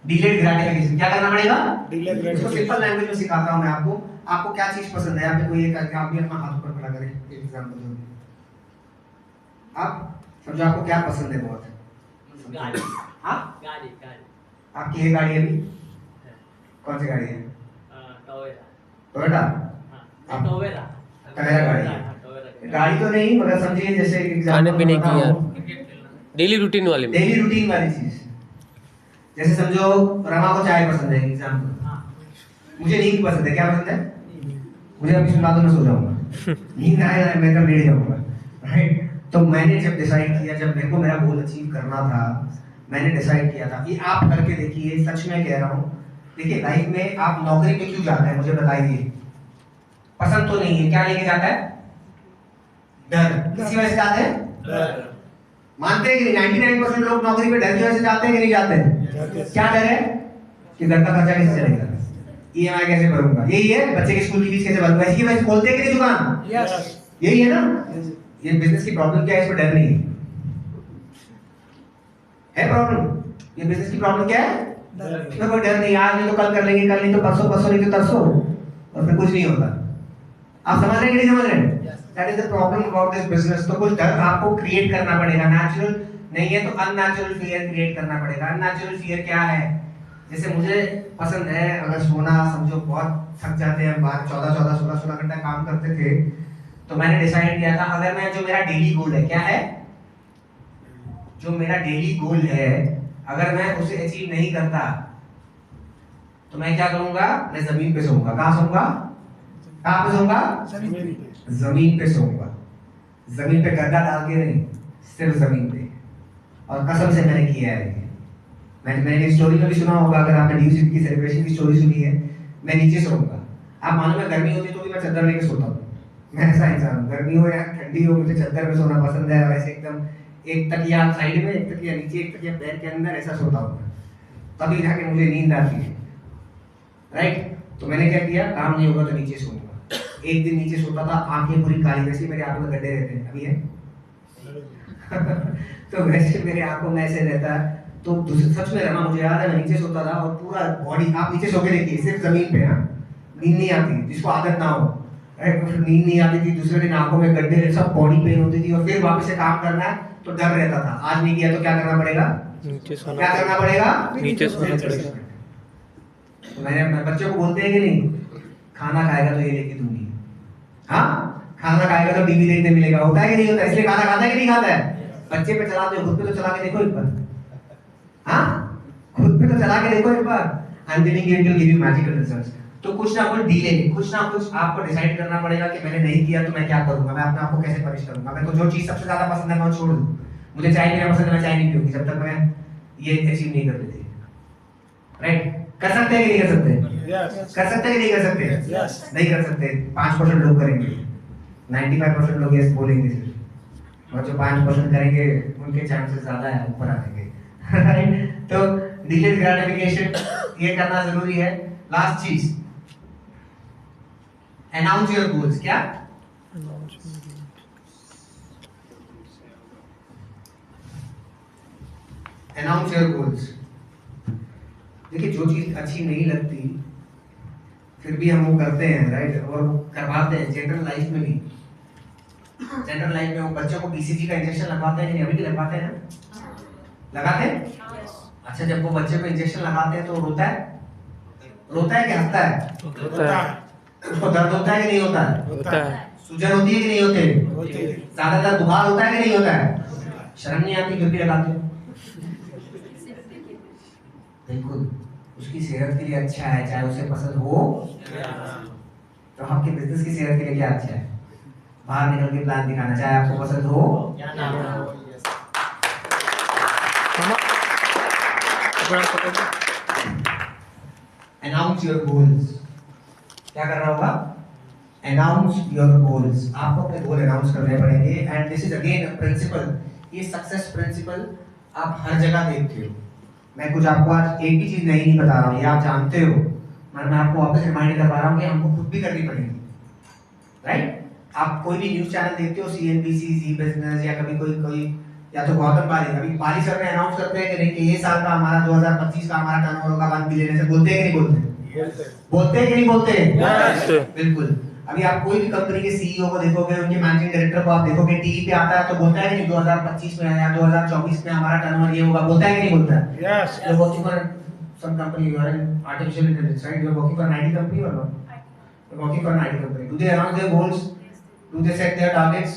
Delayed gratification. क्या करना पड़ेगा? Delayed gratification. इसको सिंपल लैंग्वेज में सिखाता हूं मैं आपको। आपको क्या चीज पसंद है? यहाँ पे कोई एक आप भी अपना हाथ ऊपर खड़ा करें, एक एग्जांपल दो। आप समझो आपको क्या पसंद है बहुत? गाड़ी। हाँ, गाड़ी। आपकी ये गाड़ी है अभी? कौन सी गाड़ी है? टोयोटा। हाँ, टोयोटा। टोयोटा गाड़ी। गाड़ी तो नहीं, मगर समझिए जैसे खाने पीने की यार, डेली रूटीन वाली चीज। जैसे समझो रमा को चाय पसंद है, एग्जांपल। मुझे नींद पसंद है। क्या पसंद है? मुझे अभी सुना दो, मैं सो जाऊंगा। नींद आएगा मैं कल लेट जाऊंगा, राइट। तो मैंने जब डिसाइड किया, जब मेरे को मेरा गोल अचीव करना था, मैंने डिसाइड किया था कि आप करके देखिए, सच में कह रहा हूँ। देखिए लाइफ में आप नौकरी पे क्यों जाते हैं, मुझे बताइए। पसंद तो नहीं है, क्या लेके जाता है? डर। किसी वजह से जाते हैं? डर। मानते हैं कि 99% लोग नौकरी पे डर की वजह से जाते हैं कि नहीं जाते हैं? क्या डर है? कि घर का खर्चा कैसे चलेगा, ईएमआई कैसे भरूंगा, यही है। बच्चे की स्कूल की फीस कैसे भरूंगा, इसकी वजह से खोलते हैं कि नहीं दुकान? यही है ना। ये बिजनेस की प्रॉब्लम क्या है? इसमें डर नहीं है प्रॉब्लम। ये बिजनेस की प्रॉब्लम क्या है? इसमें कोई डर नहीं। आज नहीं तो कल कर लेंगे, कल नहीं तो परसों, परसों नहीं तो तरसों, और फिर कुछ नहीं होता। आप समझ रहे हैं कि नहीं समझ रहे? That is the problem about this business. तो कुछ डर आपको क्रिएट करना पड़ेगा। नेचुरल नहीं है तो अननेचुरल फियर क्रिएट करना पड़ेगा। अननेचुरल फियर क्या है? जैसे मुझे पसंद है अगर सोना, समझो बहुत थक जाते हैं, बाहर 14-14, 16-16 घंटा काम करते थे, तो मैंने डिसाइड किया था अगर मैं, जो मेरा डेली गोल है, क्या है? जो मेरा डेली गोल है, अगर मैं उसे अचीव नहीं करता तो मैं क्या करूंगा? मैं जमीन पे सोऊंगा। कहां सोऊंगा? कहां पे सोऊंगा? जमीन पे सोऊंगा। जमीन पे गद्दा डाल के नहीं, सिर्फ जमीन पे। और कसम से मैंने किया है। मैंने स्टोरी में भी सुना होगा, अगर आपने न्यू सिटी की सेलिब्रेशन की स्टोरी सुनी है। मैं नीचे सोऊंगा। आप मानो मैं गर्मी होती तो भी मैं चादर लेके सोता हूँ। मैं ऐसा इंसान हूँ, गर्मी हो या ठंडी हो, मुझे चादर में सोना पसंद है। वैसे एकदम एक तकिया साइड में, एक तकिया नीचे, एक तकिया पैर के अंदर, ऐसा सोता हूँ। तभी जाके मुझे नींद आती है, राइट। तो मैंने क्या किया, काम नहीं होगा तो नीचे सोऊंगा। एक दिन नीचे सोता था, आंखें पूरी काली, वैसे मेरे आंखों में गड्ढे रहते हैं, अभी है तो वैसे मेरे आंखों में ऐसे रहता है। तो सच में रमा, मुझे याद है मैं नीचे सोता था और पूरा बॉडी, आप नीचे सो के देखिए, सिर्फ जमीन पे, हाँ, नींद नहीं आती, जिसको आदत ना हो, राइट। फिर नींद नहीं आती थी, दूसरे दिन आंखों में गड्ढे, सब बॉडी पेन होती थी, और फिर वापस से काम करना है तो डर रहता था। आज नहीं किया तो क्या करना पड़ेगा? नीचे सोना। क्या करना पड़ेगा? नीचे सोना पड़ेगा। तो मैंने बच्चों को बोलते हैं कि नहीं, खाना खाएगा तो ये लेके दूंगी, हाँ, खाना खाएगा तो टीवी देखने मिलेगा। होता है कि नहीं होता? इसलिए खाना खाता है कि नहीं खाता है? बच्चे पे चलाते हो, खुद पे तो चला के देखो एक बार, हाँ, खुद पे तो चला के देखो एक बार। I am telling you, it will give you magical results. तो कुछ ना कुछ डिले, कुछ ना कुछ आपको डिसाइड करना पड़ेगा कि मैंने नहीं किया तो मैं क्या करूंगा, मैं अपने आप को कैसे पनिश करूंगा। मेरे को जो चीज सबसे ज्यादा पसंद है मैं छोड़ दूं। मुझे चाय पीना पसंद है, मैं चाय नहीं पीऊंगी जब तक मैं ये अचीव नहीं कर लेती, राइट। कर सकते हैं कि नहीं कर सकते? कर सकते हैं कि नहीं कर सकते? नहीं कर सकते। 5% लोग करेंगे, 95% लोग यस बोलेंगे सिर्फ, और जो 5% करेंगे उनके चांसेस ज्यादा है ऊपर आने के, राइट। तो डिलेड ग्रेटिफिकेशन ये करना जरूरी है। लास्ट चीज, अनाउंस योर गोल्स। क्या? Announce your goals. देखिए जो चीज अच्छी नहीं लगती फिर भी हम वो करते हैं, राइट, और वो करवाते हैं। जनरल लाइफ में भी, जनरल लाइफ में वो बच्चों को बीसीजी का इंजेक्शन लगवाते हैं कि नहीं? अभी भी लगवाते हैं ना? लगाते हैं? अच्छा, जब वो बच्चे को इंजेक्शन लगाते हैं तो रोता है? रोता है कि हंसता है? होता है, उसको दर्द होता है कि नहीं होता है? होता है, सूजन होती है कि नहीं होते? ज्यादातर बुखार होता है कि नहीं होता है? शर्म नहीं आती फिर भी लगाते हो? बिल्कुल, उसकी सेहत के लिए अच्छा है, चाहे उसे पसंद हो। तो आपके बिजनेस की सेहत के लिए क्या अच्छा है? बाहर निकल के प्लान दिखाना, चाहे आपको पसंद हो। Announce your goals. क्या करना होगा? Announce your goals. आपको अपने गोल अनाउंस करने पड़ेंगे। And this is again principle, ये सक्सेस प्रिंसिपल आप हर जगह देखते हो। मैं कुछ आपको आज एक भी चीज नहीं बता रहा हूँ, ये आप जानते हो, मगर मैं आपको वापस रिमाइंड करवा रहा हूँ कि हमको खुद भी करनी पड़ेगी, राइट? आप कोई भी न्यूज चैनल देखते हो, सीएनबीसी, जी बिजनेस, या कभी कोई या तो गौतम बाली, कभी बाली सर ने अनाउंस करते हैं कि नहीं कि ये साल का हमारा 2025 का हमारा टर्नओवर होगा 1 बिलियन से, बोलते हैं कि नहीं बोलते? बोलते हैं कि नहीं बोलते? बिल्कुल। अभी आप कोई भी कंपनी के सीईओ को देखोगे, उनके मैनेजिंग डायरेक्टर को आप देखोगे, टीवी पे आता है तो बोलता है कि नहीं 2025 में या 2024 में हमारा टर्नओवर ये होगा, बोलता है कि नहीं बोलता? Yes. You're working for some company, you are in artificial intelligence, right? You're working for an IT company or not? You're working for an IT company. Do they announce their goals? Do they set their targets?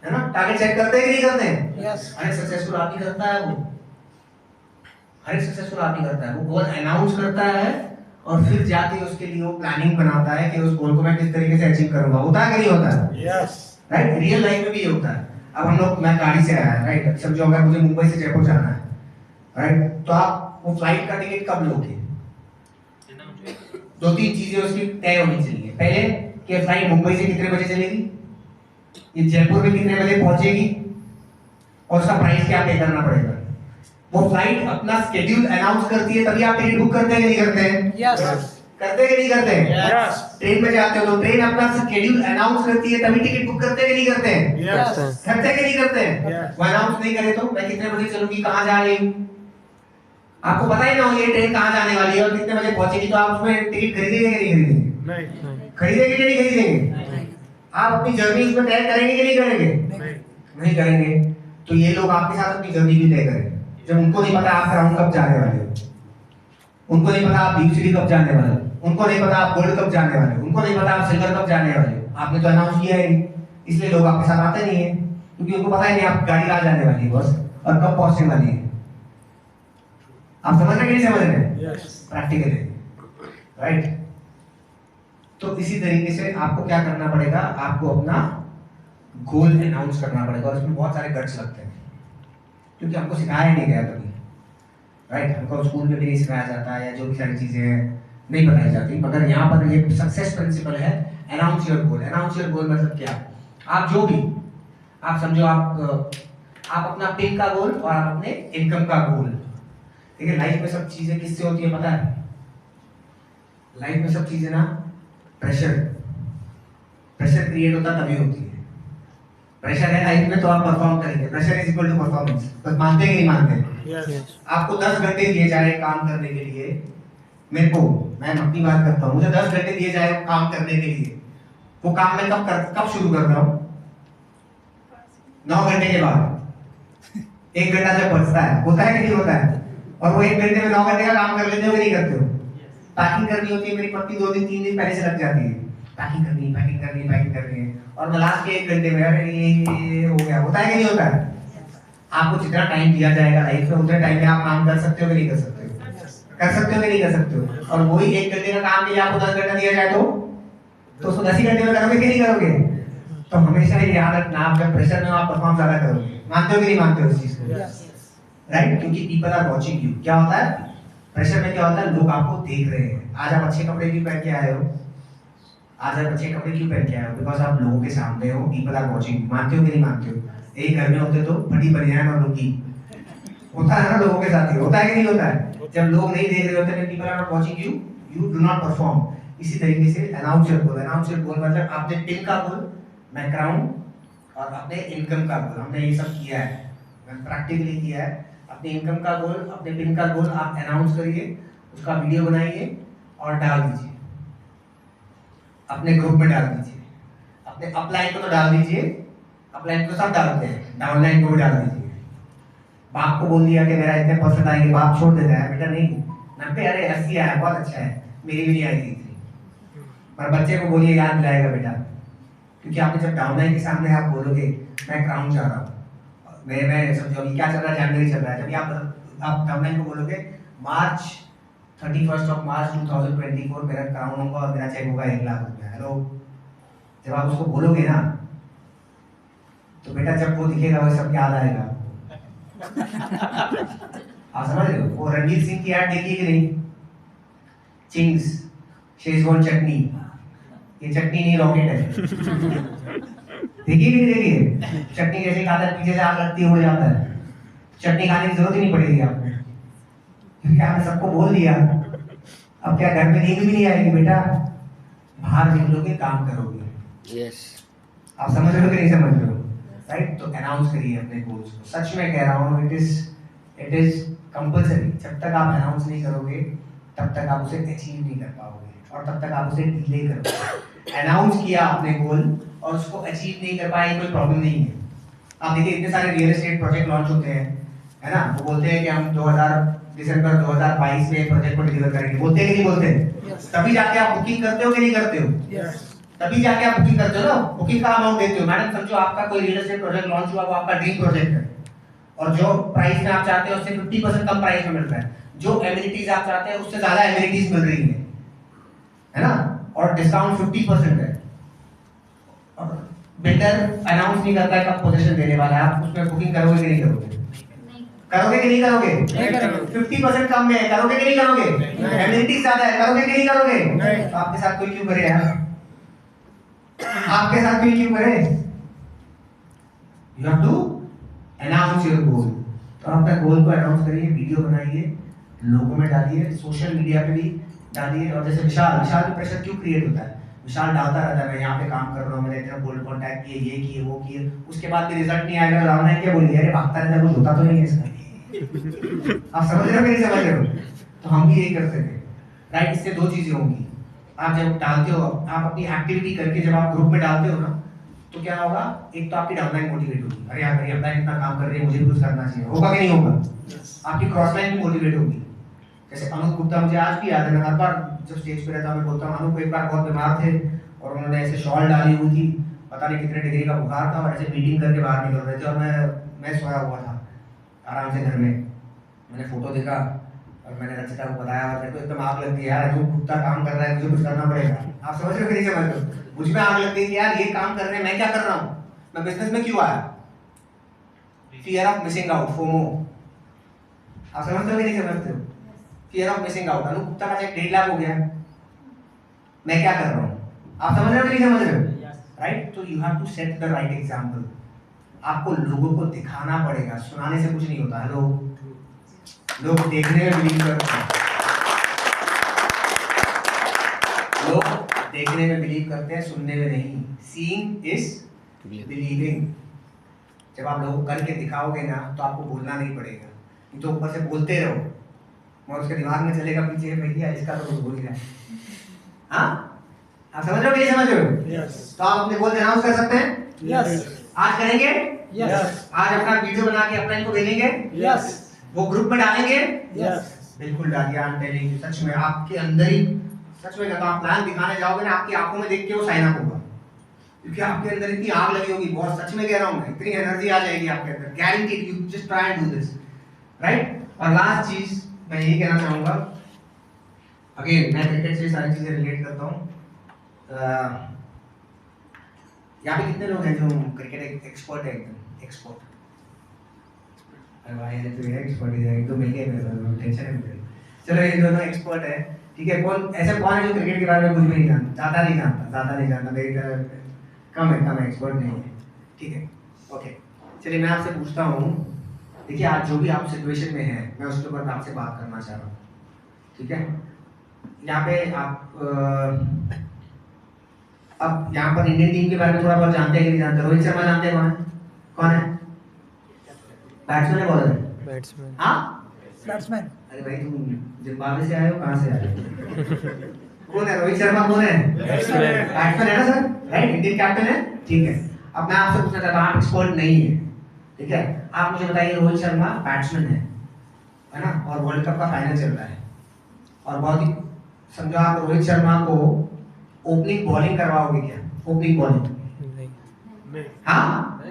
है ना? Target set करते हैं कि नहीं करते हैं? Yes. हर एक successful आदमी करता है वो। हर एक सक्सेसफुल आदमी करता है, वो गोल अनाउंस करता है और फिर जाके उसके लिए वो प्लानिंग बनाता है कि उस गोल को मैं किस तरीके से अचीव करूंगा। होता है कि नहीं होता है? Yes. राइट, रियल लाइफ में भी ये होता है। अब हम लोग, मैं गाड़ी से आया, राइट, समझो अगर मुझे मुंबई से जयपुर जाना है, राइट, तो आप वो फ्लाइट का टिकट कब लोगे? 2-3 चीजें उसकी तय होनी चाहिए। पहले कि फ्लाइट मुंबई से कितने बजे चलेगी, ये जयपुर में कितने बजे पहुंचेगी, और उसका प्राइस क्या पे करना पड़ेगा। वो फ्लाइट अपना स्केड्यूल अनाउंस करती है तभी आप टिकट बुक करते हैं कि नहीं करते हैं? Yes. करते हैं कि नहीं करते हैं? Yes. ट्रेन में जाते हो तो ट्रेन अपना शेड्यूल अनाउंस करती है तभी टिकट बुक करते हैं कि नहीं करते हैं? Yes. करते हैं कि नहीं करते हैं? Yes. वो अनाउंस नहीं करे तो मैं कितने बजे चलूंगी, कहाँ जा रही हूँ, आपको पता ही ना हो ये ट्रेन कहाँ जाने वाली है और कितने बजे पहुंचेगी, तो आप उसमें टिकट खरीदेंगे कि नहीं खरीदेंगे? नहीं. खरीदेंगे कि नहीं खरीदेंगे? आप अपनी जर्नी इसमें तय करेंगे कि नहीं करेंगे? नहीं करेंगे। तो ये लोग आपके साथ अपनी जर्नी भी तय करेंगे जब उनको नहीं पता आप ग्राउंड कब जाने वाले हो, उनको नहीं पता आप बीसीडी कब जाने वाले हो, उनको नहीं पता आप गोल्ड कब जाने वाले हो, उनको नहीं पता आप सिल्वर कब जाने वाले हो। आपने तो अनाउंस किया है, इसलिए लोग आपके साथ आते नहीं है, क्योंकि उनको पता ही नहीं आप गाड़ी कहाँ जाने वाली है बस और कब पहुंचने वाली है। आप समझ रहे कि नहीं समझ रहे? Yes. प्रैक्टिकल है, राइट? तो इसी तरीके से आपको क्या करना पड़ेगा, आपको अपना गोल अनाउंस करना पड़ेगा, और इसमें बहुत सारे गट्स लगते हैं क्योंकि हमको सिखाया नहीं गया कभी, राइट? हमको स्कूल में भी नहीं सिखाया जाता है, या जो भी सारी चीजें हैं नहीं बताई जाती। मगर यहाँ पर ये सक्सेस प्रिंसिपल है, announce your goal. Announce your goal मतलब क्या? आप जो भी, आप समझो आप अपना पे का गोल और आप अपने इनकम का गोल। देखिए लाइफ में सब चीजें किससे होती है पता है? लाइफ में सब चीजें ना प्रेशर क्रिएट होता तभी होती है। प्रेशर है लाइफ में तो आप परफॉर्म करेंगे। Pressure is equal to performance. बस मानते हैं कि नहीं मानते? Yes. आपको 10 घंटे दिए जाए काम करने के लिए, मेरे को, मैं अपनी बात करता हूँ, मुझे 10 घंटे दिए जाए काम करने के लिए, वो काम मैं कब शुरू करता हूँ? 9 घंटे के बाद। 1 घंटा जब बचता है, होता है कि नहीं होता है? और वो 1 घंटे में 9 घंटे का काम कर लेते हो कि नहीं करते हो? पैकिंग करनी होती है, मेरी पत्नी 2 दिन 3 दिन पहले से लग जाती है, पैकिंग करनी है, और मैं लास्ट के 1 घंटे में यार ये हो गया। होता है कि नहीं होता है? आपको जितना टाइम दिया जाएगा लाइफ में उतने टाइम में आप काम कर सकते हो कि नहीं कर सकते हो? कर सकते हो कि नहीं कर सकते हो? और वही 1 घंटे का काम के लिए आपको 10 घंटा दिया जाए तो उसको 10 ही घंटे में करोगे कि नहीं करोगे? तो हमेशा ये याद रखना, आप जब प्रेशर में हो आप परफॉर्म ज्यादा करोगे। मानते हो कि नहीं मानते हो इस चीज को? राइट? क्योंकि पीपल आर वॉचिंग यू। क्या होता है प्रेशर में? क्या होता है? लोग आपको देख रहे हैं। आज आप अच्छे कपड़े क्यों पहन के आए हो? बिकॉज आप लोगों के सामने हो, पीपल आर वॉचिंग। मानते हो कि नहीं मानते हो? एक घर में होते तो बड़ी बनियान और लुंगी होता है ना, लोगों के साथ ही होता है कि नहीं होता है? जब लोग नहीं देख रहे होते, people are not watching you, you do not perform. इसी तरीके से announce your goal. Announce your goal मतलब आपने टिल का गोल, बैकग्राउंड और अपने इनकम का गोल, हमने ये सब किया है, प्रैक्टिकली किया है। अब अपने इनकम का गोल, अपने पिन का गोल आप अनाउंस करिए, उसका वीडियो बनाइए और डाल दीजिए, अपने ग्रुप में डाल दीजिए। अपने अपलाइन को तो डाल दीजिए, अपलाइन को सब डालते हैं, डाउनलाइन को भी डाल दीजिए। बाप को बोल दिया कि मेरा इतने परसेंट आएंगे, बाप छोड़ देता है, बेटा नहीं 90, अरे 80 आया, बहुत अच्छा है, मेरी भी नहीं आई थी। पर बच्चे को बोलिए याद दिलाएगा बेटा, क्योंकि आपने जब डाउनलाइन के सामने आप बोलोगे मैं क्राउन चाह रहा हूँ, मैं समझो अभी क्या चल रहा है, जनवरी चल रहा है, जब आप डाउनलाइन को बोलोगे मार्च 31 ऑफ मार्च 2024 मेरा क्राउन होगा और मेरा चेक होगा 1 लाख रुपया। हेलो, जब आप उसको बोलोगे ना तो बेटा जब वो दिखेगा वो सब याद आएगा। आप समझ रहे हो? वो रणवीर सिंह की ऐड देखी कि नहीं, चिंग्स शेजवान चटनी, ये चटनी नहीं रॉकेट है। देखिए कि नहीं देखिए, चटनी जैसे खाता है पीछे से आग लगती है उड़ जाता है, चटनी खाने की जरूरत ही नहीं पड़ेगी आपको, क्योंकि आपने सबको बोल दिया। अब क्या घर में नींद भी नहीं आएगी बेटा, बाहर निकलोगे काम करोगे। यस, आप समझ रहे हो कि नहीं समझ रहे हो? राइट, तो अनाउंस करिए अपने गोल्स को। सच में कह रहा हूँ, इट इज कंपल्सरी। जब तक आप अनाउंस नहीं करोगे तब तक आप उसे अचीव नहीं कर पाओगे, और तब तक आप उसे डिले करोगे। अनाउंस किया आपने गोल और उसको अचीव नहीं कर पाए, कोई प्रॉब्लम नहीं है। आप देखिए इतने सारे रियल एस्टेट प्रोजेक्ट लॉन्च होते हैं, है ना, वो बोलते हैं कि हम दिसंबर 2022 में प्रोजेक्ट को डिलीवर करेंगे, बोलते हैं कि नहीं बोलते? तभी जाके आप बुकिंग करते हो कि नहीं करते हो? तभी जाके आप बुकिंग करते हो ना, बुकिंग का अमाउंट देते हो। मैडम समझो आपका कोई रियल एस्टेट प्रोजेक्ट लॉन्च हुआ, वो आपका ड्रीम प्रोजेक्ट है, और जो प्राइस में आप चाहते हो उससे 50% कम प्राइस में मिल रहा है, जो एमिनिटीज आप चाहते हैं उससे ज्यादा एमिनिटीज मिल रही है ना, और डिस्काउंट 50% है। बिल्डर अनाउंस नहीं करता है कब पोजीशन देने वाला है, आप उसमें बुकिंग करोगे कि नहीं करोगे? करोगे कि नहीं करोगे? 50% कम में करोगे कि नहीं करोगे? एमिनिटीज ज्यादा है, करोगे कि नहीं करोगे? तो आपके साथ कोई क्यों करे यार? आपके साथ कोई क्यों करे? You have to announce your goal। तो अपना गोल को अनाउंस करिए, वीडियो बनाइए, लोगों में डालिए, सोशल मीडिया पे भी डालिए। और जैसे विशाल में प्रेशर क्यों क्रिएट होता है? विशाल डालता रहता है मैं यहाँ पे काम कर रहा हूँ, मैंने इतना गोल्ड कॉन्टैक्ट किए, ये किए वो किए, उसके बाद भी रिजल्ट नहीं आएगा, रावण है क्या बोलिए, अरे भागता रहता है, कुछ होता तो नहीं है इसका। आप समझ रहे हो कि नहीं समझ रहे हो? तो हम भी यही करते थे, राइट। इससे दो चीजें होंगी, आप जब डालते हो, आप अपनी एक्टिविटी करके जब आप ग्रुप में डालते हो ना, तो क्या होगा, एक तो आपकी डाउनलाइन मोटिवेट होगी, अरे यार मेरी अपलाइन इतना काम कर रही है, मुझे भी कुछ करना चाहिए, होगा कि नहीं होगा? आपकी क्रॉस लाइन भी मोटिवेट होगी। जैसे अनूप गुप्ता, मुझे आज भी याद है, मैं हर बार जब स्टेज पे रहता हूँ मैं बोलता हूँ, अनूप एक बार बहुत बीमार थे और उन्होंने ऐसे शॉल डाली हुई थी, पता नहीं कितने डिग्री का बुखार था, और ऐसे मीटिंग करके बाहर निकल रहे थे, और मैं सोया हुआ था आराम से घर में। मैंने फोटो देखा और मैंने रचिता को बताया, और मेरे को एकदम आग लगती है यार, अनूप गुप्ता काम कर रहा है, मुझे कुछ करना पड़ेगा। आप समझ रहे हो कि नहीं समझ रहे हो? मुझ में आग लगती है कि यार ये काम कर रहे हैं, मैं क्या कर रहा हूँ, मैं बिजनेस में क्यों आया? Fear of missing out, FOMO. आप समझते हो कि नहीं समझते हो? Fear of missing out. Anoop Gupta का चेक 1.5 लाख हो गया, मैं क्या कर रहा हूँ? आप समझ रहे हो कि नहीं समझ रहे हो? राइट, तो you have to set the right example. आपको लोगों को दिखाना पड़ेगा, सुनाने से कुछ नहीं होता। हेलो, लोग देखने में बिलीव करते हैं, लोग देखने में बिलीव करते हैं, सुनने में नहीं। Seeing is believing. जब आप लोगों को करके दिखाओगे ना तो आपको बोलना नहीं पड़ेगा, नहीं तो ऊपर से बोलते रहो और उसके दिमाग में चलेगा पीछे, भैया इसका तो कुछ बोल ही रहा है। हाँ, आप समझ रहे हो कि नहीं समझ रहे हो? तो आप अपने गोल अनाउंस कर सकते हैं। आज करेंगे। आज अपना वीडियो बना के अपना इनको भेजेंगे। वो ग्रुप में डालेंगे। बिल्कुल डालिए। आई एम टेलिंग यू, सच में आपके अंदर ही, सच में जब आप प्लान दिखाने जाओगे ना, आपकी आंखों में देख के वो साइन अप होगा, क्योंकि आपके अंदर इतनी आग लगी होगी, बहुत, सच में कह रहा हूँ मैं, इतनी एनर्जी आ जाएगी आपके अंदर, guaranteed. You just try and do this, right. और लास्ट चीज मैं यही कहना चाहूंगा, अगेन मैं क्रिकेट से सारी चीजें रिलेट करता हूँ। यहाँ पे कितने लोग हैं जो क्रिकेट एक्सपर्ट है? एकदम एक्सपर्ट। अरे भाई ये तो एक्सपर्ट ही है, तो मिल गए, मेरे टेंशन है मुझे। चलो ये दोनों एक्सपर्ट है, ठीक है। कौन ऐसा कौन है जो क्रिकेट के बारे में कुछ भी नहीं जानता? ज़्यादा नहीं जानता, मेरी तरह कम है, एक्सपर्ट नहीं है, ठीक है, ओके। चलिए मैं आपसे पूछता हूँ, देखिए आज जो भी आप सिचुएशन में हैं, मैं उसके ऊपर आपसे बात करना चाह रहा हूँ, ठीक है। यहाँ पे आप अब यहाँ पर इंडियन टीम के बारे में थोड़ा बहुत जानते हैं कि नहीं जानते? रोहित शर्मा जानते हैं? कौन है? बैट्समैन है, बॉलर है? बैट्समैन हाँ बैट्समैन अरे भाई तुम जिम्बाब्वे से आए हो, कहाँ से आए हो? कौन है रोहित शर्मा? कौन है? बैट्समैन बैट्समैन है ना सर, राइट? इंडियन कैप्टन है, ठीक है। अब मैं आपसे पूछना चाहता हूँ, आप एक्सपर्ट नहीं है, ठीक है, आप मुझे बताइए रोहित शर्मा बैट्समैन है ना, और वर्ल्ड कप का फाइनल चल रहा है, और बहुत ही समझो आप रोहित शर्मा को ओपनिंग बॉलिंग करवाओगे क्या? ओपनिंग बॉलिंग नहीं हाँ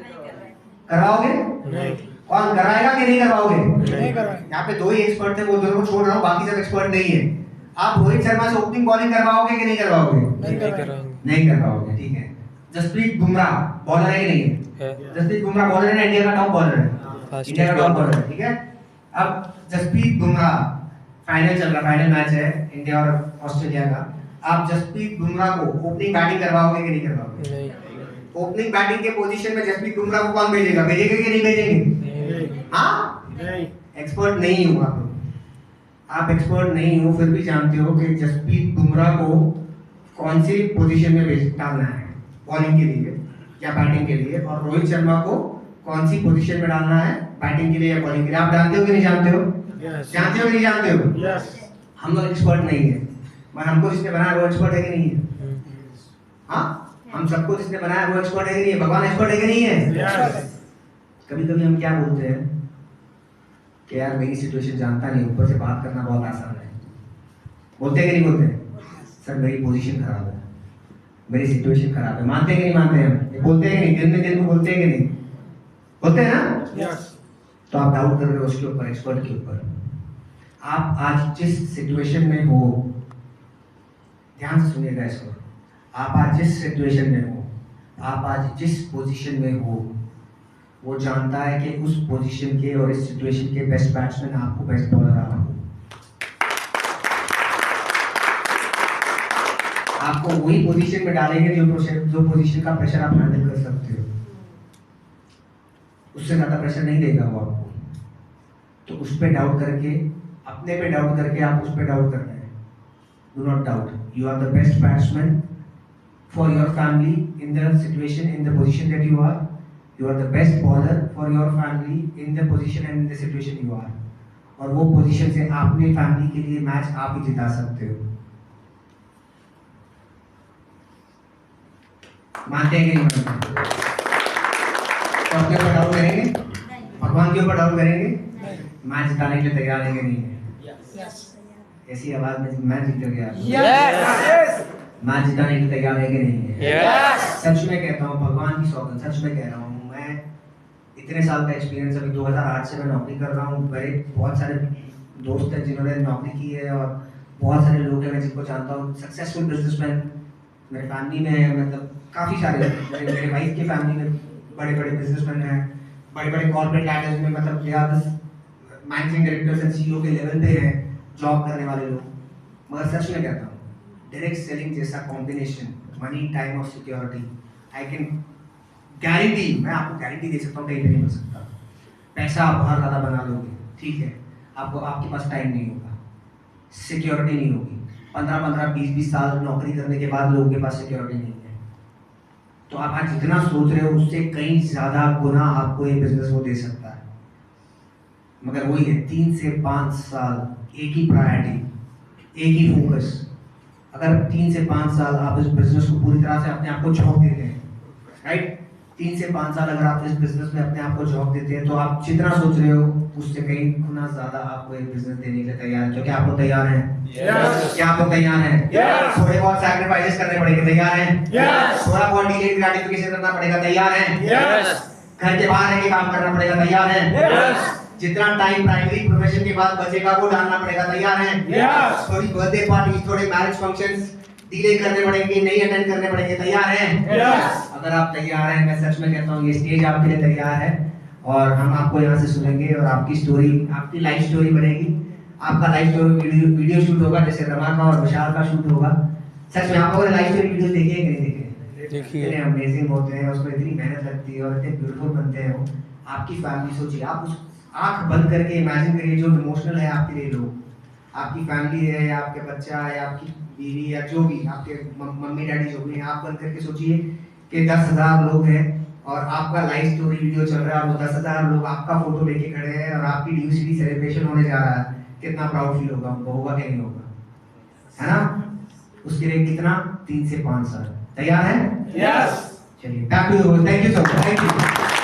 करवाओगे? नहीं कौन कराएगा कि नहीं करवाओगे? नहीं करवाएंगे। यहाँ पे दो ही एक्सपर्ट थे, वो दोनों को छोड़ रहा हूँ, बाकी सब एक्सपर्ट नहीं है। आप रोहित शर्मा से ओपनिंग बॉलिंग करवाओगे कि नहीं करवाओगे? नहीं नहीं करवाएंगे। कराएंगे नहीं करवाओगे, ठीक है। जसप्रीत बुमराह बॉलर है कि नहीं है? है जसप्रीत बुमराह बॉलर है ना, इंडिया का टॉप बॉलर है, Fastest इंडिया का टॉप bowler। बॉलर है, ठीक है। अब जसप्रीत बुमराह, फाइनल चल रहा है, फाइनल मैच है इंडिया और ऑस्ट्रेलिया का, आप जसप्रीत बुमराह को ओपनिंग बैटिंग करवाओगे कि नहीं करवाओगे? नहीं ओपनिंग बैटिंग के पोजीशन में जसप्रीत बुमराह को कौन भेजेगा? भेजेगा कि नहीं भेजेंगे? नहीं हाँ नहीं एक्सपर्ट नहीं हो आप एक्सपर्ट नहीं हो, फिर भी जानते हो कि जसप्रीत बुमराह को कौन सी पोजीशन में डालना है, बॉलिंग के लिए या बैटिंग के लिए, और रोहित शर्मा को कौन सी पोजीशन में डालना है, बैटिंग के लिए या बॉलिंग के लिए। आप जानते हो कि नहीं जानते हो? जानते हो कि नहीं जानते हो? यस हम लोग एक्सपर्ट नहीं है, मगर हमको जिसने बनाया वो एक्सपर्ट है कि नहीं है? हाँ हम सबको जिसने बनाया वो एक्सपर्ट है कि नहीं है? भगवान एक्सपर्ट है कि नहीं है? यस कभी कभी हम क्या बोलते हैं कि यार मेरी सिचुएशन जानता नहीं, ऊपर से बात करना बहुत आसान है, बोलते हैं कि नहीं बोलते? सर मेरी पोजीशन खराब है, मेरी सिचुएशन खराब है, मानते हैं कि नहीं मानते हैं हम? ये बोलते हैं कि नहीं? दिन में दिन को बोलते हैं कि नहीं? बोलते हैं ना? यस तो आप डाउट कर रहे हो उसके ऊपर, एक्सपर्ट के ऊपर। आप आज जिस सिचुएशन में हो, ध्यान से सुनिएगा इसको, आप आज जिस सिचुएशन में हो, आप आज जिस पोजीशन में हो, वो जानता है कि उस पोजीशन के और इस सिचुएशन के बेस्ट बैट्समैन आपको, बेस्ट बॉलर आपको। आपको वही पोजीशन में डालेंगे जो पोजीशन का प्रेशर आप हैंडल कर सकते हो, उससे ज्यादा प्रेशर नहीं देगा वो आपको। तो उस पे डाउट करके, अपने पे डाउट करके आप उस पे डाउट कर रहे हैं। Do not doubt, you are the best batsman for your family in the situation, in the position that you are. You are the best bowler for your family in the position and in the situation you are. और वो position से अपनी family के लिए match आप ही जिता सकते हो। मानते हैं कि नहीं मानते? तो अपने ऊपर डाउट करेंगे, भगवान के ऊपर डाउट करेंगे, मैच जिताने के लिए तैयार है कि नहीं है? यस ऐसी आवाज में मैच जीत गया, यस मैच जिताने के लिए तैयार है कि नहीं है? यस सच में कहता हूँ, भगवान की सौगंध, सच में कह रहा हूँ, मैं इतने साल का एक्सपीरियंस, अभी 2008 से मैं नौकरी कर रहा हूँ। मेरे बहुत सारे दोस्त हैं जिन्होंने नौकरी की है, और बहुत सारे लोग हैं मैं जिनको जानता हूँ, सक्सेसफुल बिजनेसमैन मेरे फैमिली में है, मतलब काफ़ी सारे, मेरे वाइफ की फैमिली में बड़े बड़े बिजनेसमैन हैं, बड़े बड़े कॉर्पोरेट लैडर्स में, मतलब they are managing directors and CEO के लेवल पे हैं जॉब करने वाले लोग। मगर सच में कहता हूँ, डायरेक्ट सेलिंग जैसा कॉम्बिनेशन, मनी टाइम और सिक्योरिटी, आई कैन गारंटी, मैं आपको गारंटी दे सकता हूँ, कहीं पे नहीं मिल सकता। पैसा आप बहुत ज़्यादा बना लोगे, ठीक है, आपको आपके पास टाइम नहीं होगा, सिक्योरिटी नहीं होगी। 15-15, 20-20 साल नौकरी करने के बाद लोगों के पास सिक्योरिटी नहीं है। तो आप आज जितना सोच रहे हो उससे कई ज़्यादा गुना आपको ये बिजनेस वो दे सकता है। मगर वही है, 3 से 5 साल एक ही प्रायोरिटी, एक ही फोकस। अगर 3 से 5 साल आप इस बिजनेस को पूरी तरह से अपने आप को झोंक देते हैं, राइट, 3 से 5 साल अगर आप इस बिजनेस में अपने आप को झोंक देते हैं, तो आप जितना सोच रहे हो उससे कई गुना ज्यादा आपको एक बिजनेस देने के लिए तैयार है। तो क्या आप लोग तैयार हैं? Yes. क्या आप लोग तैयार हैं? Yes. थोड़े बहुत सैक्रिफाइसेस करने पड़ेंगे, तैयार हैं? Yes. थोड़ा बहुत डिलेड ग्रेटिफिकेशन करना पड़ेगा, तैयार हैं? यस घर के बाहर रह के काम करना पड़ेगा, तैयार हैं? यस जितना टाइम प्राइमरी प्रोफेशन के बाद बचेगा वो डालना पड़ेगा, तैयार हैं? Yes. थोड़ी बर्थडे पार्टी, थोड़े मैरिज फंक्शंस डिले करने पड़ेंगे, नहीं अटेंड करने पड़ेंगे, तैयार हैं? यस अगर आप तैयार हैं, मैं सच में कहता हूँ ये स्टेज आपके लिए तैयार है, और हम आपको यहाँ से सुनेंगे और आपकी स्टोरी, आपकी लाइफ स्टोरी बनेगी। आपका लाइफ स्टोरी वीडियो शूट होगा, जैसे रमा का और विशाल का शूट होगा। सच में आप लोगों ने लाइफ स्टोरी वीडियोस देखे हैं कि नहीं देखे? देखिए इतने अमेजिंग होते हैं, उसमें इतनी मेहनत लगती है और इतने ब्यूटीफुल बनते हैं वो। आपकी फैमिली, सोचिए आप उस आंख बंद करके इमेजिन करिए जो इमोशनल है आपके लिए लोग, आपकी फैमिली है या आपके बच्चा या आपकी बीवी या जो भी आपके मम्मी डैडी जो भी हैं, आप बंद करके सोचिए कि 10,000 लोग हैं और आपका लाइव स्टोरी वीडियो चल रहा है और 10,000 लोग आपका फोटो लेके खड़े हैं और आपकी ड्यूसिटी सेलिब्रेशन होने जा रहा है, कितना प्राउड फील होगा उनको, होगा कि नहीं होगा, है ना? उसके लिए कितना 3 से 5 साल तैयार है? Yes. चलिए, thank you so much, thank you.